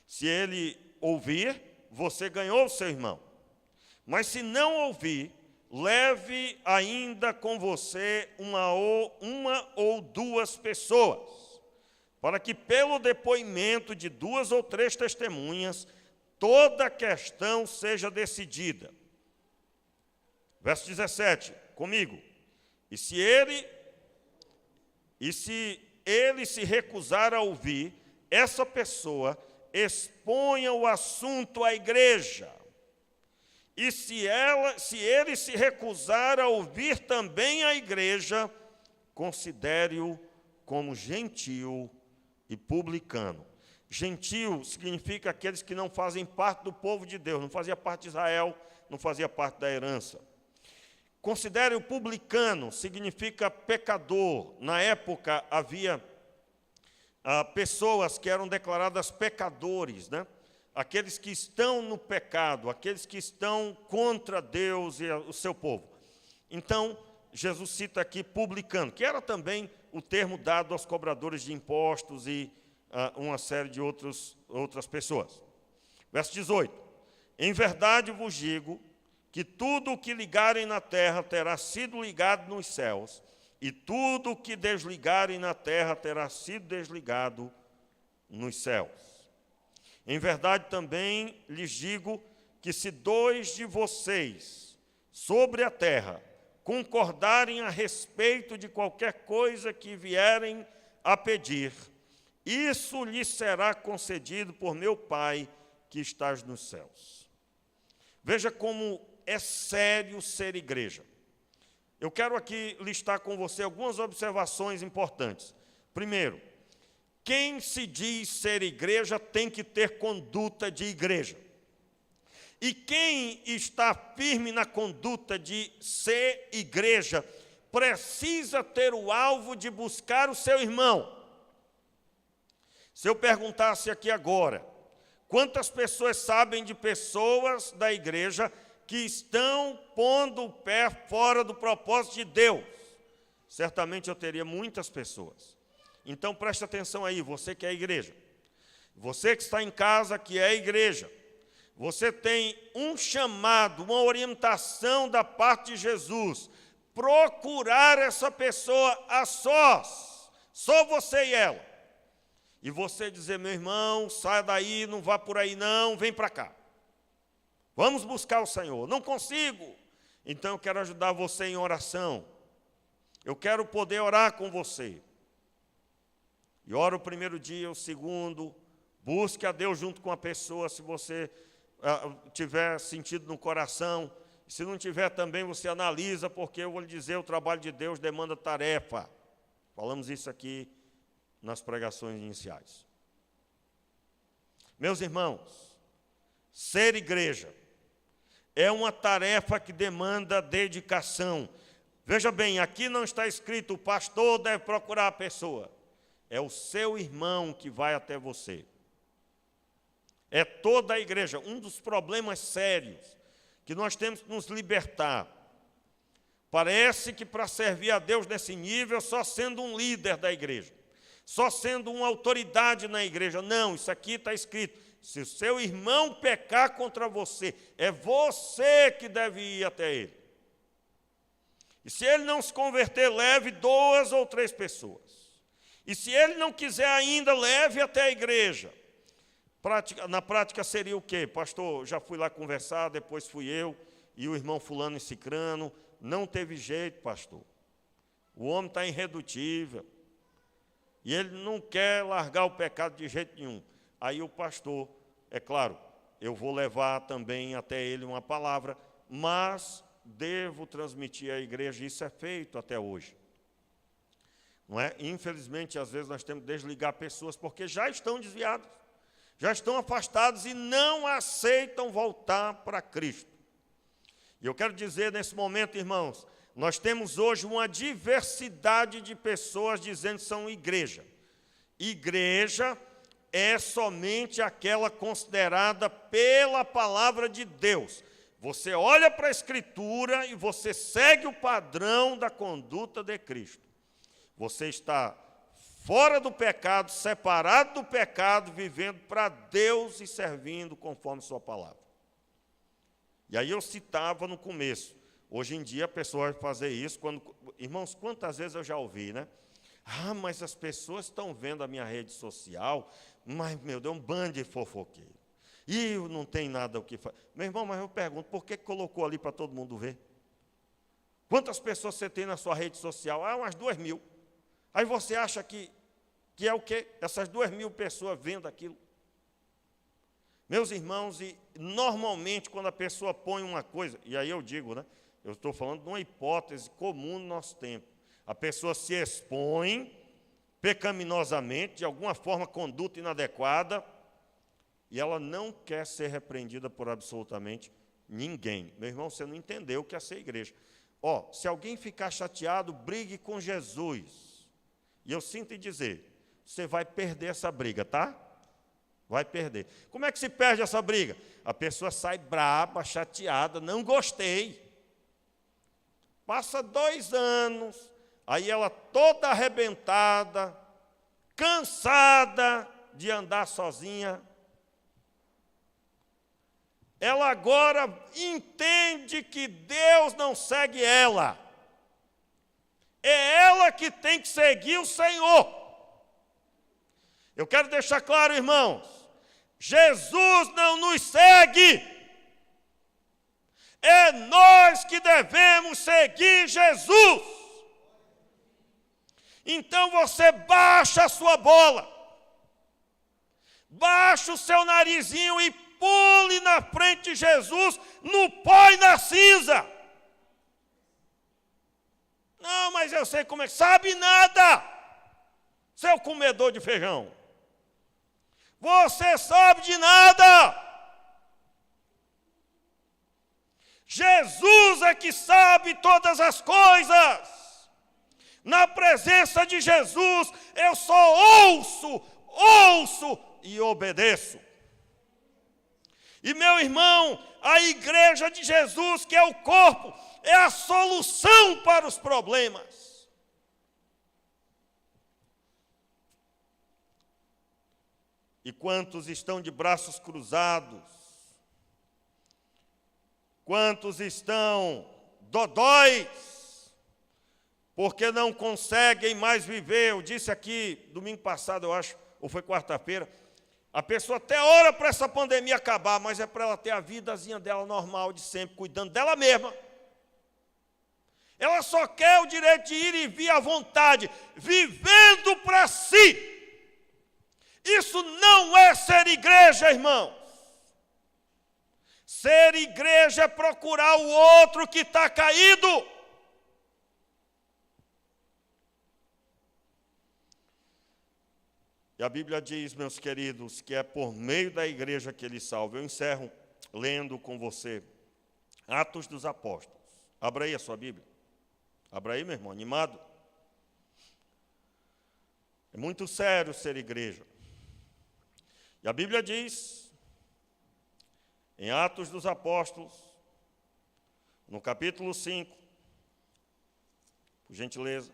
Se ele ouvir, você ganhou o seu irmão. Mas se não ouvir, leve ainda com você uma ou duas pessoas, para que pelo depoimento de 2 ou 3 testemunhas, toda a questão seja decidida. Verso 17, comigo. E se ele se recusar a ouvir, essa pessoa exponha o assunto à igreja. E se ele se recusar a ouvir também a igreja, considere-o como gentil e publicano. Gentio significa aqueles que não fazem parte do povo de Deus, não fazia parte de Israel, não fazia parte da herança. Considere o publicano, significa pecador. Na época havia pessoas que eram declaradas pecadores, né? Aqueles que estão no pecado, aqueles que estão contra Deus e o seu povo. Então, Jesus cita aqui publicano, que era também o termo dado aos cobradores de impostos e uma série de outras pessoas. Verso 18. Em verdade vos digo que tudo o que ligarem na terra terá sido ligado nos céus, e tudo o que desligarem na terra terá sido desligado nos céus. Em verdade também lhes digo que se 2 de vocês sobre a terra concordarem a respeito de qualquer coisa que vierem a pedir, isso lhes será concedido por meu Pai que estás nos céus. Veja como é sério ser igreja. Eu quero aqui listar com você algumas observações importantes. Primeiro, quem se diz ser igreja tem que ter conduta de igreja. E quem está firme na conduta de ser igreja, precisa ter o alvo de buscar o seu irmão. Se eu perguntasse aqui agora, quantas pessoas sabem de pessoas da igreja que estão pondo o pé fora do propósito de Deus? Certamente eu teria muitas pessoas. Então preste atenção aí, você que é igreja. Você que está em casa, que é igreja. Você tem um chamado, uma orientação da parte de Jesus. Procurar essa pessoa a sós. Só você e ela. E você dizer, meu irmão, sai daí, não vá por aí não, vem para cá. Vamos buscar o Senhor. Não consigo. Então eu quero ajudar você em oração. Eu quero poder orar com você. E ora o primeiro dia, o segundo. Busque a Deus junto com a pessoa, se você tiver sentido no coração. Se não tiver também, você analisa, porque eu vou lhe dizer, o trabalho de Deus demanda tarefa. Falamos isso aqui nas pregações iniciais. Meus irmãos, ser igreja é uma tarefa que demanda dedicação. Veja bem, aqui não está escrito, o pastor deve procurar a pessoa. É o seu irmão que vai até você. É toda a igreja. Um dos problemas sérios que nós temos que nos libertar. Parece que para servir a Deus nesse nível, só sendo um líder da igreja. Só sendo uma autoridade na igreja. Não, isso aqui está escrito. Se o seu irmão pecar contra você, é você que deve ir até ele. E se ele não se converter, leve 2 ou 3 pessoas. E se ele não quiser ainda, leve até a igreja. Na prática seria o quê? Pastor, já fui lá conversar, depois fui eu e o irmão fulano e cicrano. Não teve jeito, pastor. O homem está irredutível. E ele não quer largar o pecado de jeito nenhum. Aí o pastor, é claro, eu vou levar também até ele uma palavra, mas devo transmitir à igreja, isso é feito até hoje. Não é? Infelizmente, às vezes nós temos que desligar pessoas porque já estão desviadas, já estão afastados e não aceitam voltar para Cristo. E eu quero dizer nesse momento, irmãos, nós temos hoje uma diversidade de pessoas dizendo que são igreja. Igreja é somente aquela considerada pela palavra de Deus. Você olha para a Escritura e você segue o padrão da conduta de Cristo. Você está fora do pecado, separado do pecado, vivendo para Deus e servindo conforme sua palavra. E aí eu citava no começo. Hoje em dia a pessoa vai fazer isso. Irmãos, quantas vezes eu já ouvi, né? Ah, mas as pessoas estão vendo a minha rede social, mas, meu Deus, um bando de fofoqueiro. E não tem nada o que fazer. Meu irmão, mas eu pergunto, por que colocou ali para todo mundo ver? Quantas pessoas você tem na sua rede social? Ah, umas 2.000. Aí você acha que é o quê? Essas 2.000 pessoas vendo aquilo. Meus irmãos, e normalmente quando a pessoa põe uma coisa, e aí eu digo, né? Eu estou falando de uma hipótese comum no nosso tempo. A pessoa se expõe pecaminosamente, de alguma forma, conduta inadequada, e ela não quer ser repreendida por absolutamente ninguém. Meu irmão, você não entendeu o que é ser igreja. Se alguém ficar chateado, brigue com Jesus. E eu sinto em dizer, você vai perder essa briga, tá? Vai perder. Como é que se perde essa briga? A pessoa sai braba, chateada, não gostei. Passa 2 anos, aí ela toda arrebentada, cansada de andar sozinha. Ela agora entende que Deus não segue ela. É ela que tem que seguir o Senhor. Eu quero deixar claro, irmãos, Jesus não nos segue. É nós que devemos seguir Jesus. Então você baixa a sua bola, baixa o seu narizinho e pule na frente de Jesus, no pó e na cinza. Não, mas eu sei como é que... Sabe nada, seu comedor de feijão. Você sabe de nada. Jesus é que sabe todas as coisas. Na presença de Jesus, eu só ouço e obedeço. E, meu irmão, a igreja de Jesus, que é o corpo, é a solução para os problemas. E quantos estão de braços cruzados? Quantos estão dodóis? Porque não conseguem mais viver. Eu disse aqui, domingo passado, eu acho, ou foi quarta-feira, a pessoa até ora para essa pandemia acabar, mas é para ela ter a vidazinha dela normal de sempre, cuidando dela mesma. Ela só quer o direito de ir e vir à vontade, vivendo para si. Isso não é ser igreja, irmãos. Ser igreja é procurar o outro que está caído. E a Bíblia diz, meus queridos, que é por meio da igreja que ele salva. Eu encerro lendo com você Atos dos Apóstolos. Abra aí a sua Bíblia. Abra aí, meu irmão, animado. É muito sério ser igreja. E a Bíblia diz, em Atos dos Apóstolos, no capítulo 5, por gentileza,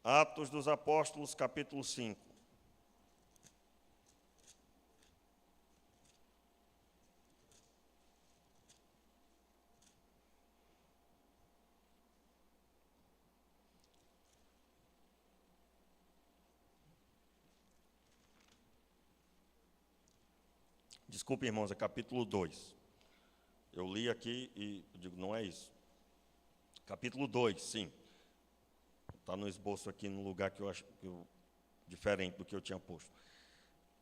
Atos dos Apóstolos, capítulo 5. Desculpe, irmãos, é capítulo 2. Eu li aqui e digo, não é isso. Capítulo 2, sim. Está no esboço aqui, no lugar que eu acho diferente do que eu tinha posto.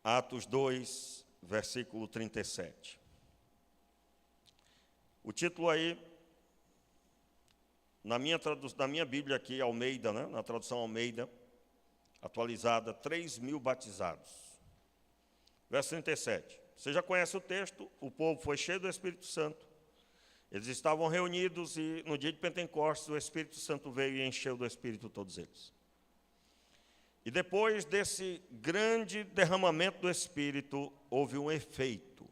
Atos 2, versículo 37. O título aí, na minha Bíblia aqui, Almeida, né? Na tradução Almeida, atualizada, 3.000 batizados. Verso 37. Você já conhece o texto, o povo foi cheio do Espírito Santo. Eles estavam reunidos e no dia de Pentecostes o Espírito Santo veio e encheu do Espírito todos eles. E depois desse grande derramamento do Espírito, houve um efeito.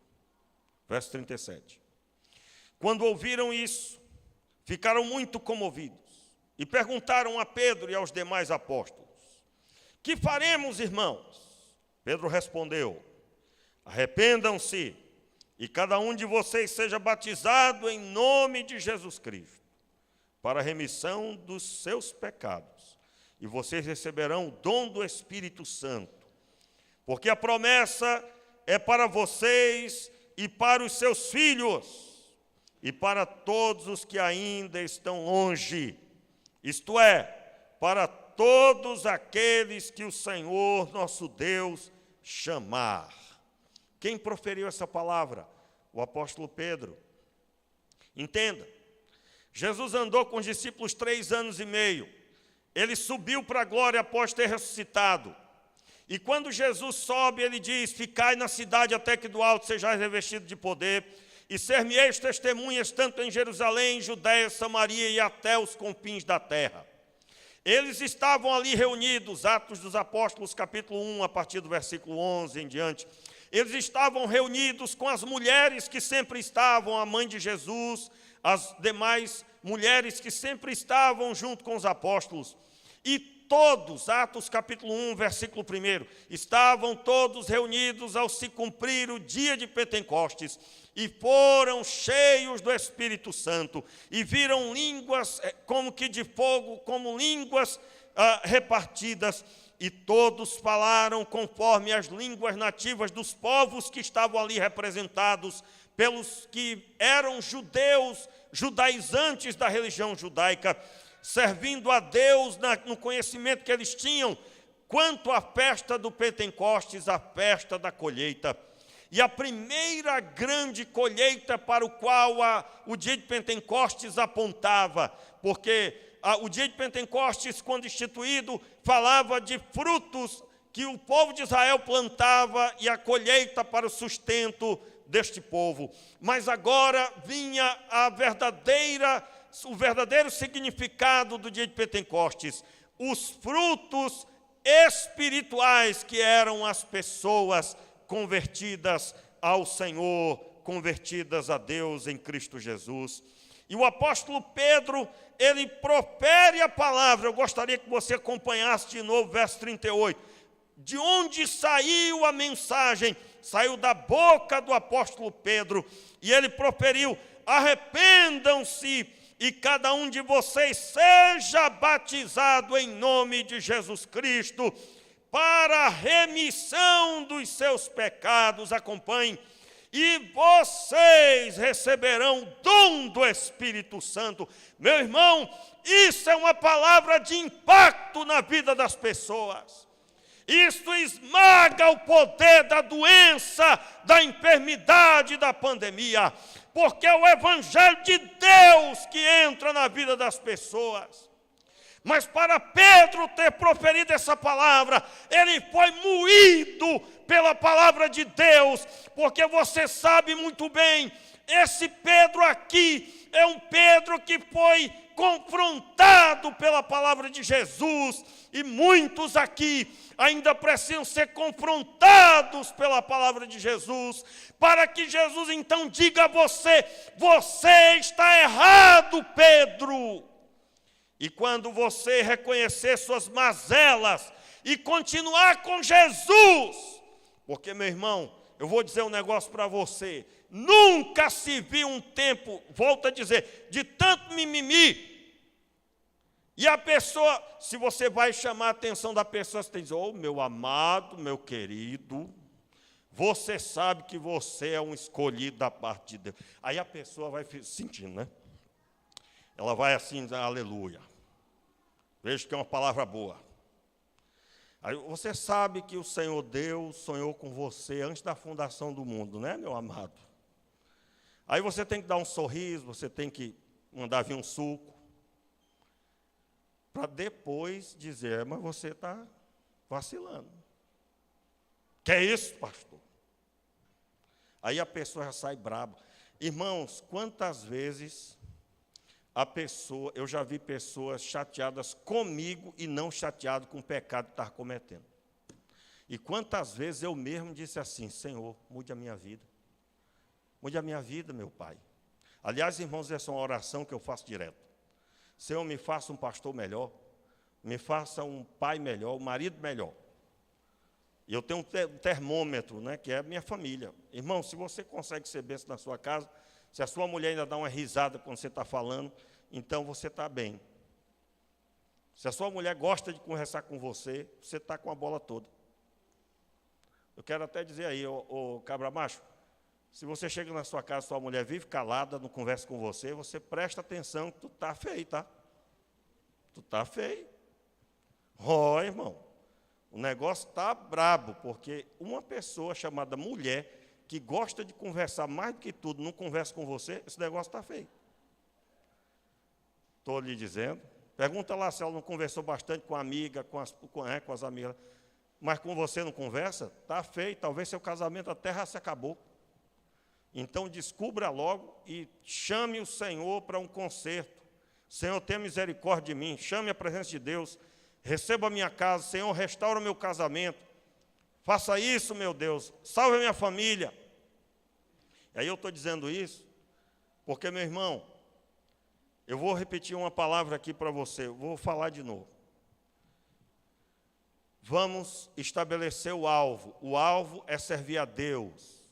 Verso 37. Quando ouviram isso, ficaram muito comovidos e perguntaram a Pedro e aos demais apóstolos: que faremos, irmãos? Pedro respondeu: arrependam-se e cada um de vocês seja batizado em nome de Jesus Cristo, para a remissão dos seus pecados, e vocês receberão o dom do Espírito Santo, porque a promessa é para vocês e para os seus filhos, e para todos os que ainda estão longe, isto é, para todos aqueles que o Senhor nosso Deus chamar. Quem proferiu essa palavra? O apóstolo Pedro. Entenda, Jesus andou com os discípulos 3 anos e meio. Ele subiu para a glória após ter ressuscitado. E quando Jesus sobe, ele diz: ficai na cidade até que do alto sejais revestidos de poder, e ser-me-eis testemunhas tanto em Jerusalém, Judéia, Samaria e até os confins da terra. Eles estavam ali reunidos, Atos dos Apóstolos, capítulo 1, a partir do versículo 11 em diante. Eles estavam reunidos com as mulheres que sempre estavam, a mãe de Jesus, as demais mulheres que sempre estavam junto com os apóstolos. E todos, Atos capítulo 1, versículo 1, estavam todos reunidos ao se cumprir o dia de Pentecostes, e foram cheios do Espírito Santo, e viram línguas como que de fogo, como línguas repartidas, e todos falaram conforme as línguas nativas dos povos que estavam ali representados, pelos que eram judeus, judaizantes da religião judaica, servindo a Deus no conhecimento que eles tinham, quanto à festa do Pentecostes, a festa da colheita. E a primeira grande colheita para o qual o dia de Pentecostes apontava, porque o dia de Pentecostes, quando instituído, falava de frutos que o povo de Israel plantava e a colheita para o sustento deste povo. Mas agora vinha o verdadeiro significado do dia de Pentecostes, os frutos espirituais que eram as pessoas convertidas ao Senhor, convertidas a Deus em Cristo Jesus. E o apóstolo Pedro, ele profere a palavra. Eu gostaria que você acompanhasse de novo, verso 38. De onde saiu a mensagem? Saiu da boca do apóstolo Pedro, e ele proferiu: arrependam-se, e cada um de vocês seja batizado em nome de Jesus Cristo, para a remissão dos seus pecados. Acompanhe. E vocês receberão o dom do Espírito Santo. Meu irmão, isso é uma palavra de impacto na vida das pessoas. Isso esmaga o poder da doença, da enfermidade, da pandemia, porque é o Evangelho de Deus que entra na vida das pessoas. Mas para Pedro ter proferido essa palavra, ele foi moído pela palavra de Deus, porque você sabe muito bem, esse Pedro aqui é um Pedro que foi confrontado pela palavra de Jesus, e muitos aqui ainda precisam ser confrontados pela palavra de Jesus, para que Jesus então diga a você: você está errado, Pedro. E quando você reconhecer suas mazelas e continuar com Jesus, porque, meu irmão, eu vou dizer um negócio para você, nunca se viu um tempo, volto a dizer, de tanto mimimi. E a pessoa, se você vai chamar a atenção da pessoa, você tem que dizer: oh, meu amado, meu querido, você sabe que você é um escolhido da parte de Deus. Aí a pessoa vai sentindo, né? Ela vai assim, aleluia. Veja que é uma palavra boa. Aí você sabe que o Senhor Deus sonhou com você antes da fundação do mundo, né, meu amado? Aí você tem que dar um sorriso, você tem que mandar vir um suco, para depois dizer: mas você está vacilando. Que é isso, pastor? Aí a pessoa já sai braba. Irmãos, quantas vezes eu já vi pessoas chateadas comigo e não chateado com o pecado que estava cometendo. E quantas vezes eu mesmo disse assim: Senhor, mude a minha vida. Mude a minha vida, meu Pai. Aliás, irmãos, essa é uma oração que eu faço direto. Senhor, me faça um pastor melhor, me faça um pai melhor, um marido melhor. E eu tenho um termômetro, né, que é a minha família. Irmão, se você consegue ser bênção na sua casa, se a sua mulher ainda dá uma risada quando você está falando, então você está bem. Se a sua mulher gosta de conversar com você, você está com a bola toda. Eu quero até dizer aí, ô cabra macho, se você chega na sua casa, sua mulher vive calada, não conversa com você, você presta atenção que tu está feio, tá? Tu está feio. Ó, irmão, o negócio está brabo, porque uma pessoa chamada mulher, que gosta de conversar mais do que tudo, não conversa com você, esse negócio está feio. Estou lhe dizendo, Pergunta lá se ela não conversou bastante com a amiga, com as amigas. Mas com você não conversa? Está feio, talvez seu casamento até já se acabou. Então descubra logo e chame o Senhor para um conserto. Senhor, tenha misericórdia de mim, chame a presença de Deus, receba a minha casa, Senhor, restaura o meu casamento. Faça isso, meu Deus, salve a minha família. E aí eu estou dizendo isso, porque, meu irmão, eu vou repetir uma palavra aqui para você, eu vou falar de novo. Vamos estabelecer o alvo. O alvo é servir a Deus.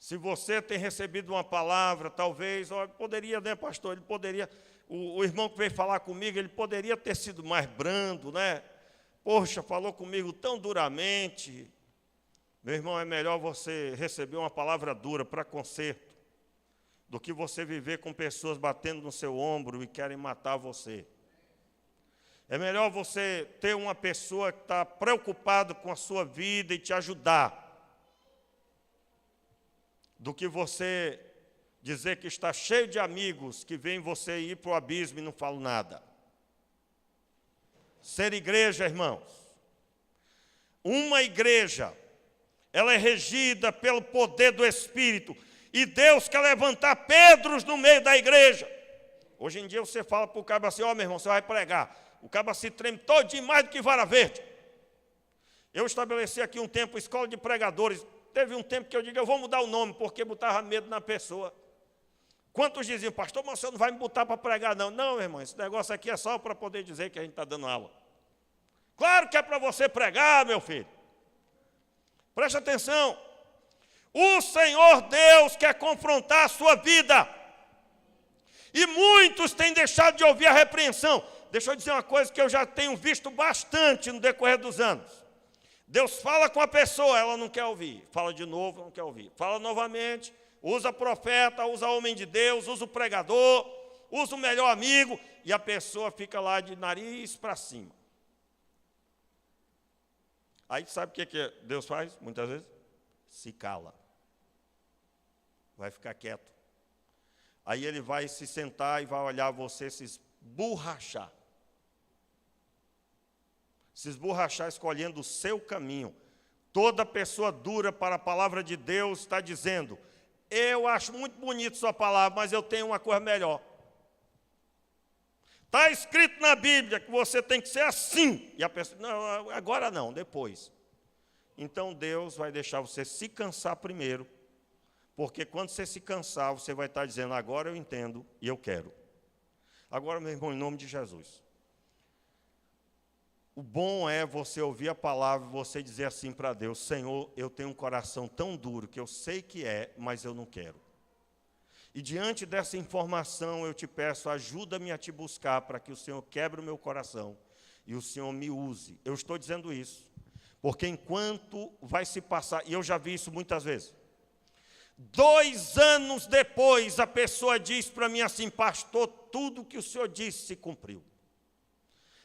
Se você tem recebido uma palavra, talvez, poderia, né, pastor? Ele poderia, o irmão que veio falar comigo, ele poderia ter sido mais brando, né? Poxa, falou comigo tão duramente. Meu irmão, é melhor você receber uma palavra dura para conserto, do que você viver com pessoas batendo no seu ombro e querem matar você. É melhor você ter uma pessoa que está preocupada com a sua vida e te ajudar, do que você dizer que está cheio de amigos que veem você ir para o abismo e não falam nada. Ser igreja, irmãos, uma igreja, ela é regida pelo poder do Espírito, e Deus quer levantar Pedros no meio da igreja. Hoje em dia você fala para o cabo assim, ó, meu irmão, você vai pregar. O cabo se treme todinho mais do que vara verde. Eu estabeleci aqui um tempo, escola de pregadores. Teve um tempo que eu digo, eu vou mudar o nome, porque botava medo na pessoa. Quantos diziam, pastor, mas você não vai me botar para pregar, não. Não, meu irmão, esse negócio aqui é só para poder dizer que a gente está dando aula. Claro que é para você pregar, meu filho. Preste atenção. O Senhor Deus quer confrontar a sua vida. E muitos têm deixado de ouvir a repreensão. Deixa eu dizer uma coisa que eu já tenho visto bastante no decorrer dos anos. Deus fala com a pessoa, ela não quer ouvir. Fala de novo, não quer ouvir. Fala novamente, usa profeta, usa homem de Deus, usa o pregador, usa o melhor amigo, e a pessoa fica lá de nariz para cima. Aí sabe o que Deus faz, muitas vezes? Se cala. Vai ficar quieto. Aí ele vai se sentar e vai olhar você se esborrachar. Se esborrachar escolhendo o seu caminho. Toda pessoa dura para a palavra de Deus está dizendo, eu acho muito bonito sua palavra, mas eu tenho uma coisa melhor. Está escrito na Bíblia que você tem que ser assim. E a pessoa, não, agora não, depois. Então Deus vai deixar você se cansar primeiro, porque quando você se cansar, você vai estar dizendo, agora eu entendo e eu quero. Agora, meu irmão, em nome de Jesus. O bom é você ouvir a palavra e você dizer assim para Deus, Senhor, eu tenho um coração tão duro que eu sei que é, mas eu não quero. E diante dessa informação eu te peço, ajuda-me a te buscar para que o Senhor quebre o meu coração e o Senhor me use. Eu estou dizendo isso, porque enquanto vai se passar, e eu já vi isso muitas vezes, 2 anos depois a pessoa diz para mim assim, pastor, tudo que o senhor disse se cumpriu.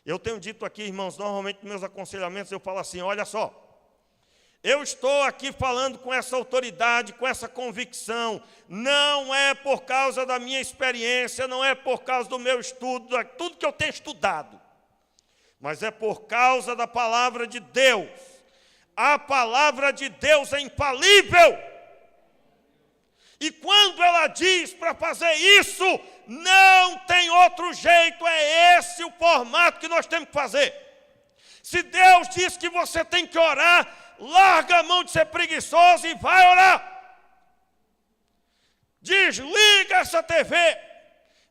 Eu tenho dito aqui, irmãos, normalmente nos meus aconselhamentos eu falo assim, olha só, eu estou aqui falando com essa autoridade, com essa convicção, não é por causa da minha experiência, não é por causa do meu estudo, é tudo que eu tenho estudado, mas é por causa da palavra de Deus. A palavra de Deus é infalível. E quando ela diz para fazer isso, não tem outro jeito, é esse o formato que nós temos que fazer. Se Deus diz que você tem que orar, larga a mão de ser preguiçoso e vai orar. Desliga essa TV,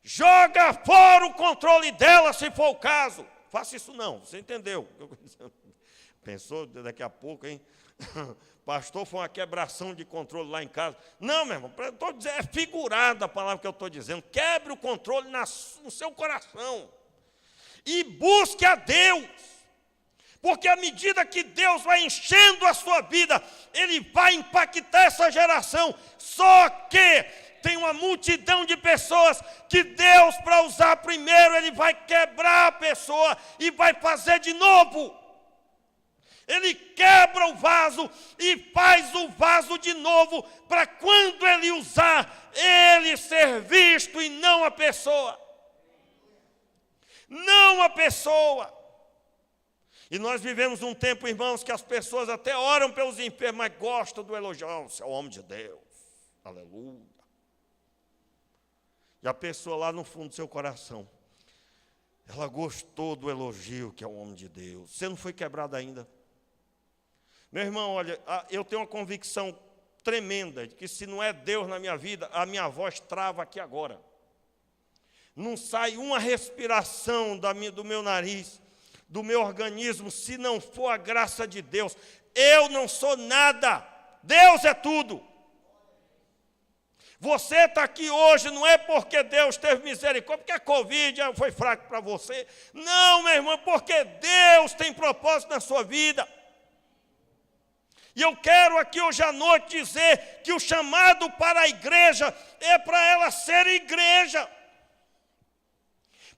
joga fora o controle dela, se for o caso. Faça isso não, você entendeu? Pensou daqui a pouco, hein? Pastor, foi uma quebração de controle lá em casa. Não, meu irmão, estou dizendo, é figurada a palavra que eu estou dizendo. Quebre o controle no seu coração. E busque a Deus. Porque à medida que Deus vai enchendo a sua vida, Ele vai impactar essa geração. Só que tem uma multidão de pessoas que Deus, para usar primeiro, Ele vai quebrar a pessoa e vai fazer de novo. Ele quebra o vaso e faz o vaso de novo, para quando ele usar, ele ser visto e não a pessoa. não a pessoa. E nós vivemos um tempo, irmãos, que as pessoas até oram pelos enfermos, mas gostam do elogio. Oh, você é o homem de Deus, aleluia. E a pessoa lá no fundo do seu coração, ela gostou do elogio que é o homem de Deus. Você não foi quebrado ainda? Meu irmão, olha, eu tenho uma convicção tremenda de que se não é Deus na minha vida, a minha voz trava aqui agora. Não sai uma respiração do meu nariz, do meu organismo, se não for a graça de Deus. Eu não sou nada, Deus é tudo. Você está aqui hoje, não é porque Deus teve misericórdia, porque a Covid foi fraco para você. Não, meu irmão, porque Deus tem propósito na sua vida. E eu quero aqui hoje à noite dizer que o chamado para a igreja é para ela ser igreja.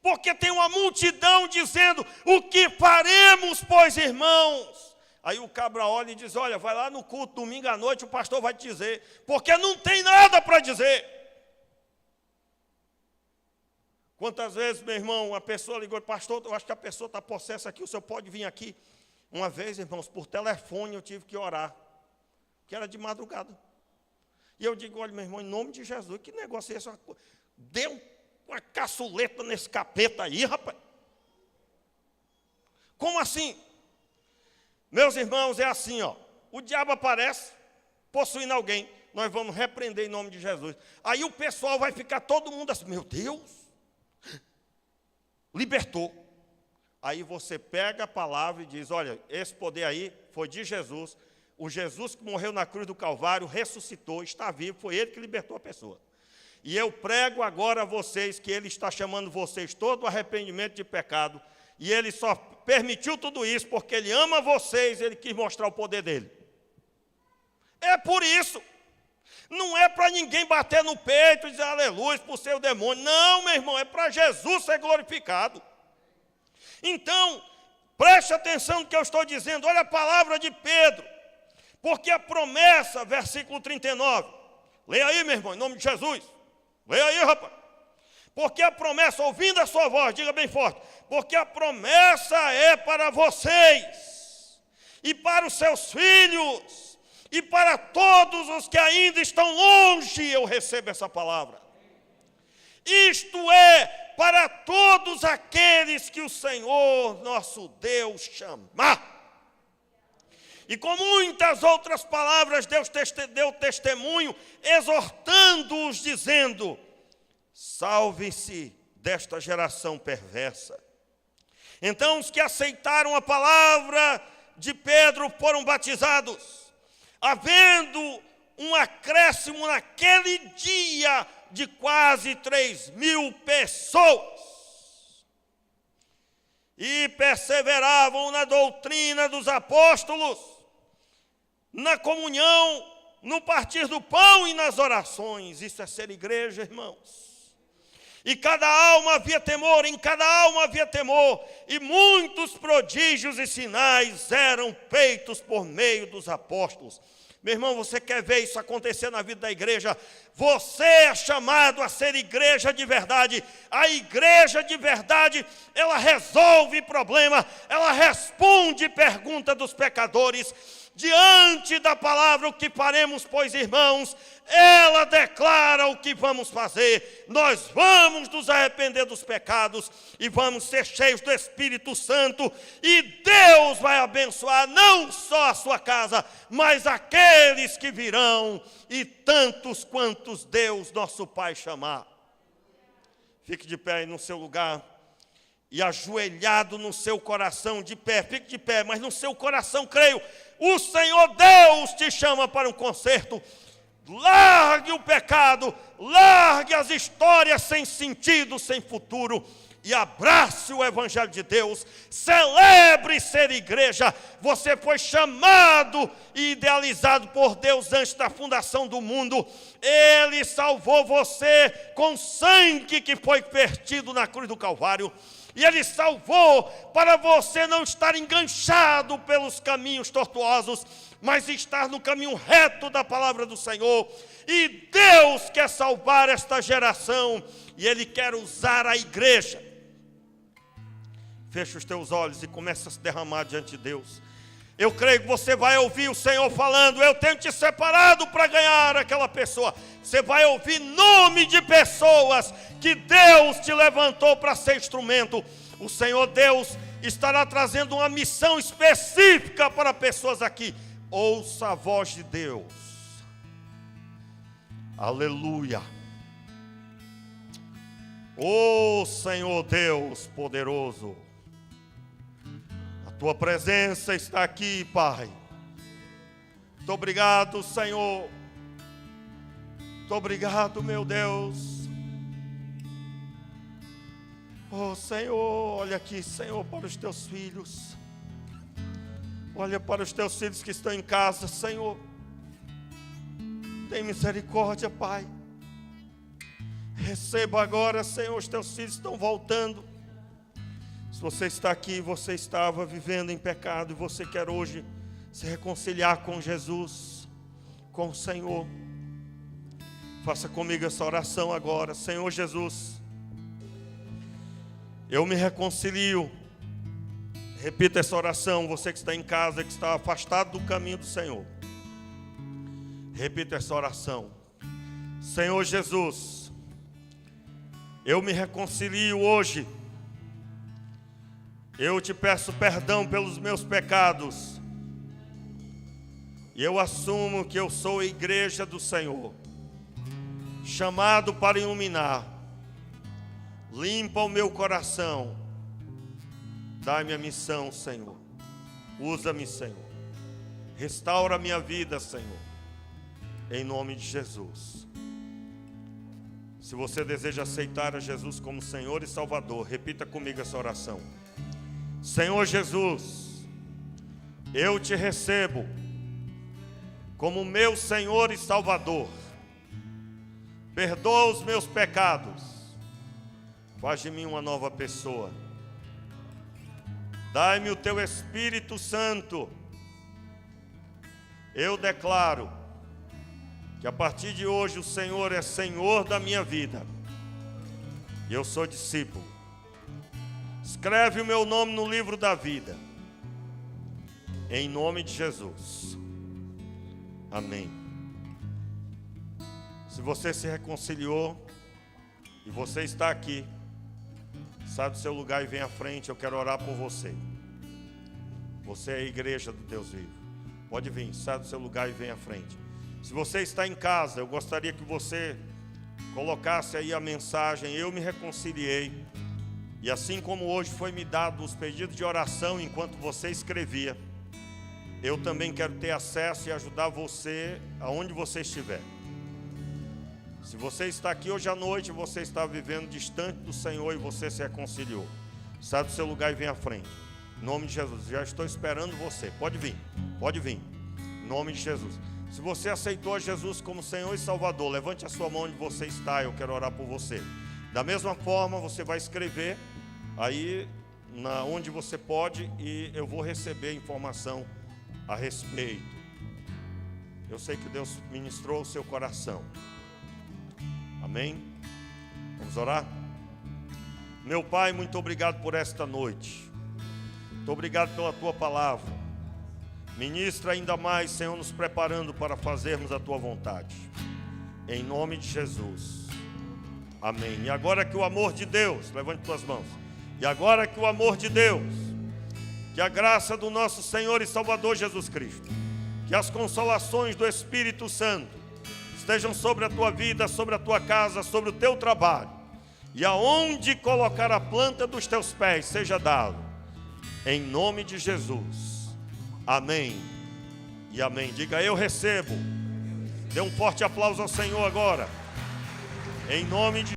Porque tem uma multidão dizendo, o que faremos, pois, irmãos? Aí o cabra olha e diz, olha, vai lá no culto, domingo à noite, o pastor vai te dizer, porque não tem nada para dizer. Quantas vezes, meu irmão, a pessoa ligou, pastor, eu acho que a pessoa está possessa aqui, o senhor pode vir aqui? Uma vez, irmãos, por telefone eu tive que orar, que era de madrugada. E eu digo, olha, meu irmão, em nome de Jesus, que negócio é esse? Deu uma caçuleta nesse capeta aí, rapaz. Como assim? Meus irmãos, é assim, ó. O diabo aparece, possuindo alguém, nós vamos repreender em nome de Jesus. Aí o pessoal vai ficar todo mundo assim, meu Deus, libertou. Aí você pega a palavra e diz, olha, esse poder aí foi de Jesus. O Jesus que morreu na cruz do Calvário, ressuscitou, está vivo, foi ele que libertou a pessoa. E eu prego agora a vocês que ele está chamando vocês todo o arrependimento de pecado. E ele só permitiu tudo isso porque ele ama vocês, ele quis mostrar o poder dele. É por isso. Não é para ninguém bater no peito e dizer aleluia por ser o demônio. Não, meu irmão, é para Jesus ser glorificado. Então, preste atenção no que eu estou dizendo. Olha a palavra de Pedro. Porque a promessa, versículo 39. Leia aí, meu irmão, em nome de Jesus. Leia aí, rapaz. Porque a promessa, ouvindo a sua voz, diga bem forte. Porque a promessa é para vocês, e para os seus filhos, e para todos os que ainda estão longe, eu recebo essa palavra. Isto é, para todos aqueles que o Senhor, nosso Deus, chamar. E com muitas outras palavras, Deus deu testemunho, exortando-os, dizendo, salve-se desta geração perversa. Então os que aceitaram a palavra de Pedro foram batizados, havendo um acréscimo naquele dia de quase 3.000 pessoas. E perseveravam na doutrina dos apóstolos, na comunhão, no partir do pão e nas orações. Isso é ser igreja, irmãos. E cada alma havia temor, em cada alma havia temor, e muitos prodígios e sinais eram feitos por meio dos apóstolos. Meu irmão, você quer ver isso acontecer na vida da igreja? Você é chamado a ser igreja de verdade. A igreja de verdade, ela resolve problema, ela responde pergunta dos pecadores. Diante da palavra, o que faremos, pois, irmãos, ela declara o que vamos fazer. Nós vamos nos arrepender dos pecados e vamos ser cheios do Espírito Santo. E Deus vai abençoar não só a sua casa, mas aqueles que virão e tantos quantos Deus, nosso Pai, chamar. Fique de pé aí no seu lugar e ajoelhado no seu coração, de pé. Fique de pé, mas no seu coração, creio, o Senhor Deus te chama para um concerto. Largue o pecado, largue as histórias sem sentido, sem futuro, e abrace o Evangelho de Deus. Celebre ser igreja. Você foi chamado e idealizado por Deus antes da fundação do mundo. Ele salvou você com sangue que foi vertido na cruz do Calvário. E Ele salvou para você não estar enganchado pelos caminhos tortuosos, mas estar no caminho reto da palavra do Senhor. E Deus quer salvar esta geração, e Ele quer usar a igreja. Feche os teus olhos e comece a se derramar diante de Deus. Eu creio que você vai ouvir o Senhor falando: eu tenho te separado para ganhar aquela pessoa. Você vai ouvir nome de pessoas que Deus te levantou para ser instrumento. O Senhor Deus estará trazendo uma missão específica para pessoas aqui. Ouça a voz de Deus. Aleluia. Ô Senhor Deus poderoso, a tua presença está aqui, Pai. Muito obrigado, Senhor. Muito obrigado, meu Deus. Oh Senhor, olha aqui, Senhor, para os teus filhos. Olha para os teus filhos que estão em casa, Senhor. Tem misericórdia, Pai. Receba agora, Senhor, os teus filhos estão voltando. Se você está aqui, você estava vivendo em pecado e você quer hoje se reconciliar com Jesus, com o Senhor, faça comigo essa oração agora. Senhor Jesus, eu me reconcilio. Repita essa oração, você que está em casa, que está afastado do caminho do Senhor. Repita essa oração. Senhor Jesus, eu me reconcilio hoje. Eu te peço perdão pelos meus pecados. E eu assumo que eu sou a igreja do Senhor, chamado para iluminar. Limpa o meu coração. Dá-me a missão, Senhor. Usa-me, Senhor. Restaura a minha vida, Senhor. Em nome de Jesus. Se você deseja aceitar a Jesus como Senhor e Salvador, repita comigo essa oração. Senhor Jesus, eu te recebo como meu Senhor e Salvador. Perdoa os meus pecados. Faz de mim uma nova pessoa. Dai-me o teu Espírito Santo. Eu declaro que a partir de hoje o Senhor é Senhor da minha vida. E eu sou discípulo. Escreve o meu nome no livro da vida. Em nome de Jesus. Amém. Se você se reconciliou e você está aqui, sai do seu lugar e vem à frente, eu quero orar por você. Você é a igreja do Deus vivo. Pode vir, sai do seu lugar e vem à frente. Se você está em casa, eu gostaria que você colocasse aí a mensagem: eu me reconciliei. E assim como hoje foi me dado os pedidos de oração enquanto você escrevia, eu também quero ter acesso e ajudar você aonde você estiver. Se você está aqui hoje à noite, você está vivendo distante do Senhor e você se reconciliou, sai do seu lugar e vem à frente. Em nome de Jesus, já estou esperando você. Pode vir, pode vir. Em nome de Jesus. Se você aceitou a Jesus como Senhor e Salvador, levante a sua mão onde você está, eu quero orar por você. Da mesma forma, você vai escrever aí onde você pode e eu vou receber informação a respeito. Eu sei que Deus ministrou o seu coração. Amém? Vamos orar? Meu Pai, muito obrigado por esta noite. Muito obrigado pela Tua palavra. Ministra ainda mais, Senhor, nos preparando para fazermos a Tua vontade. Em nome de Jesus. Amém. E agora que o amor de Deus, levante tuas mãos. E agora que o amor de Deus, que a graça do nosso Senhor e Salvador Jesus Cristo, que as consolações do Espírito Santo estejam sobre a tua vida, sobre a tua casa, sobre o teu trabalho. E aonde colocar a planta dos teus pés, seja dado. Em nome de Jesus. Amém. E amém. Diga: eu recebo. Dê um forte aplauso ao Senhor agora. Em nome de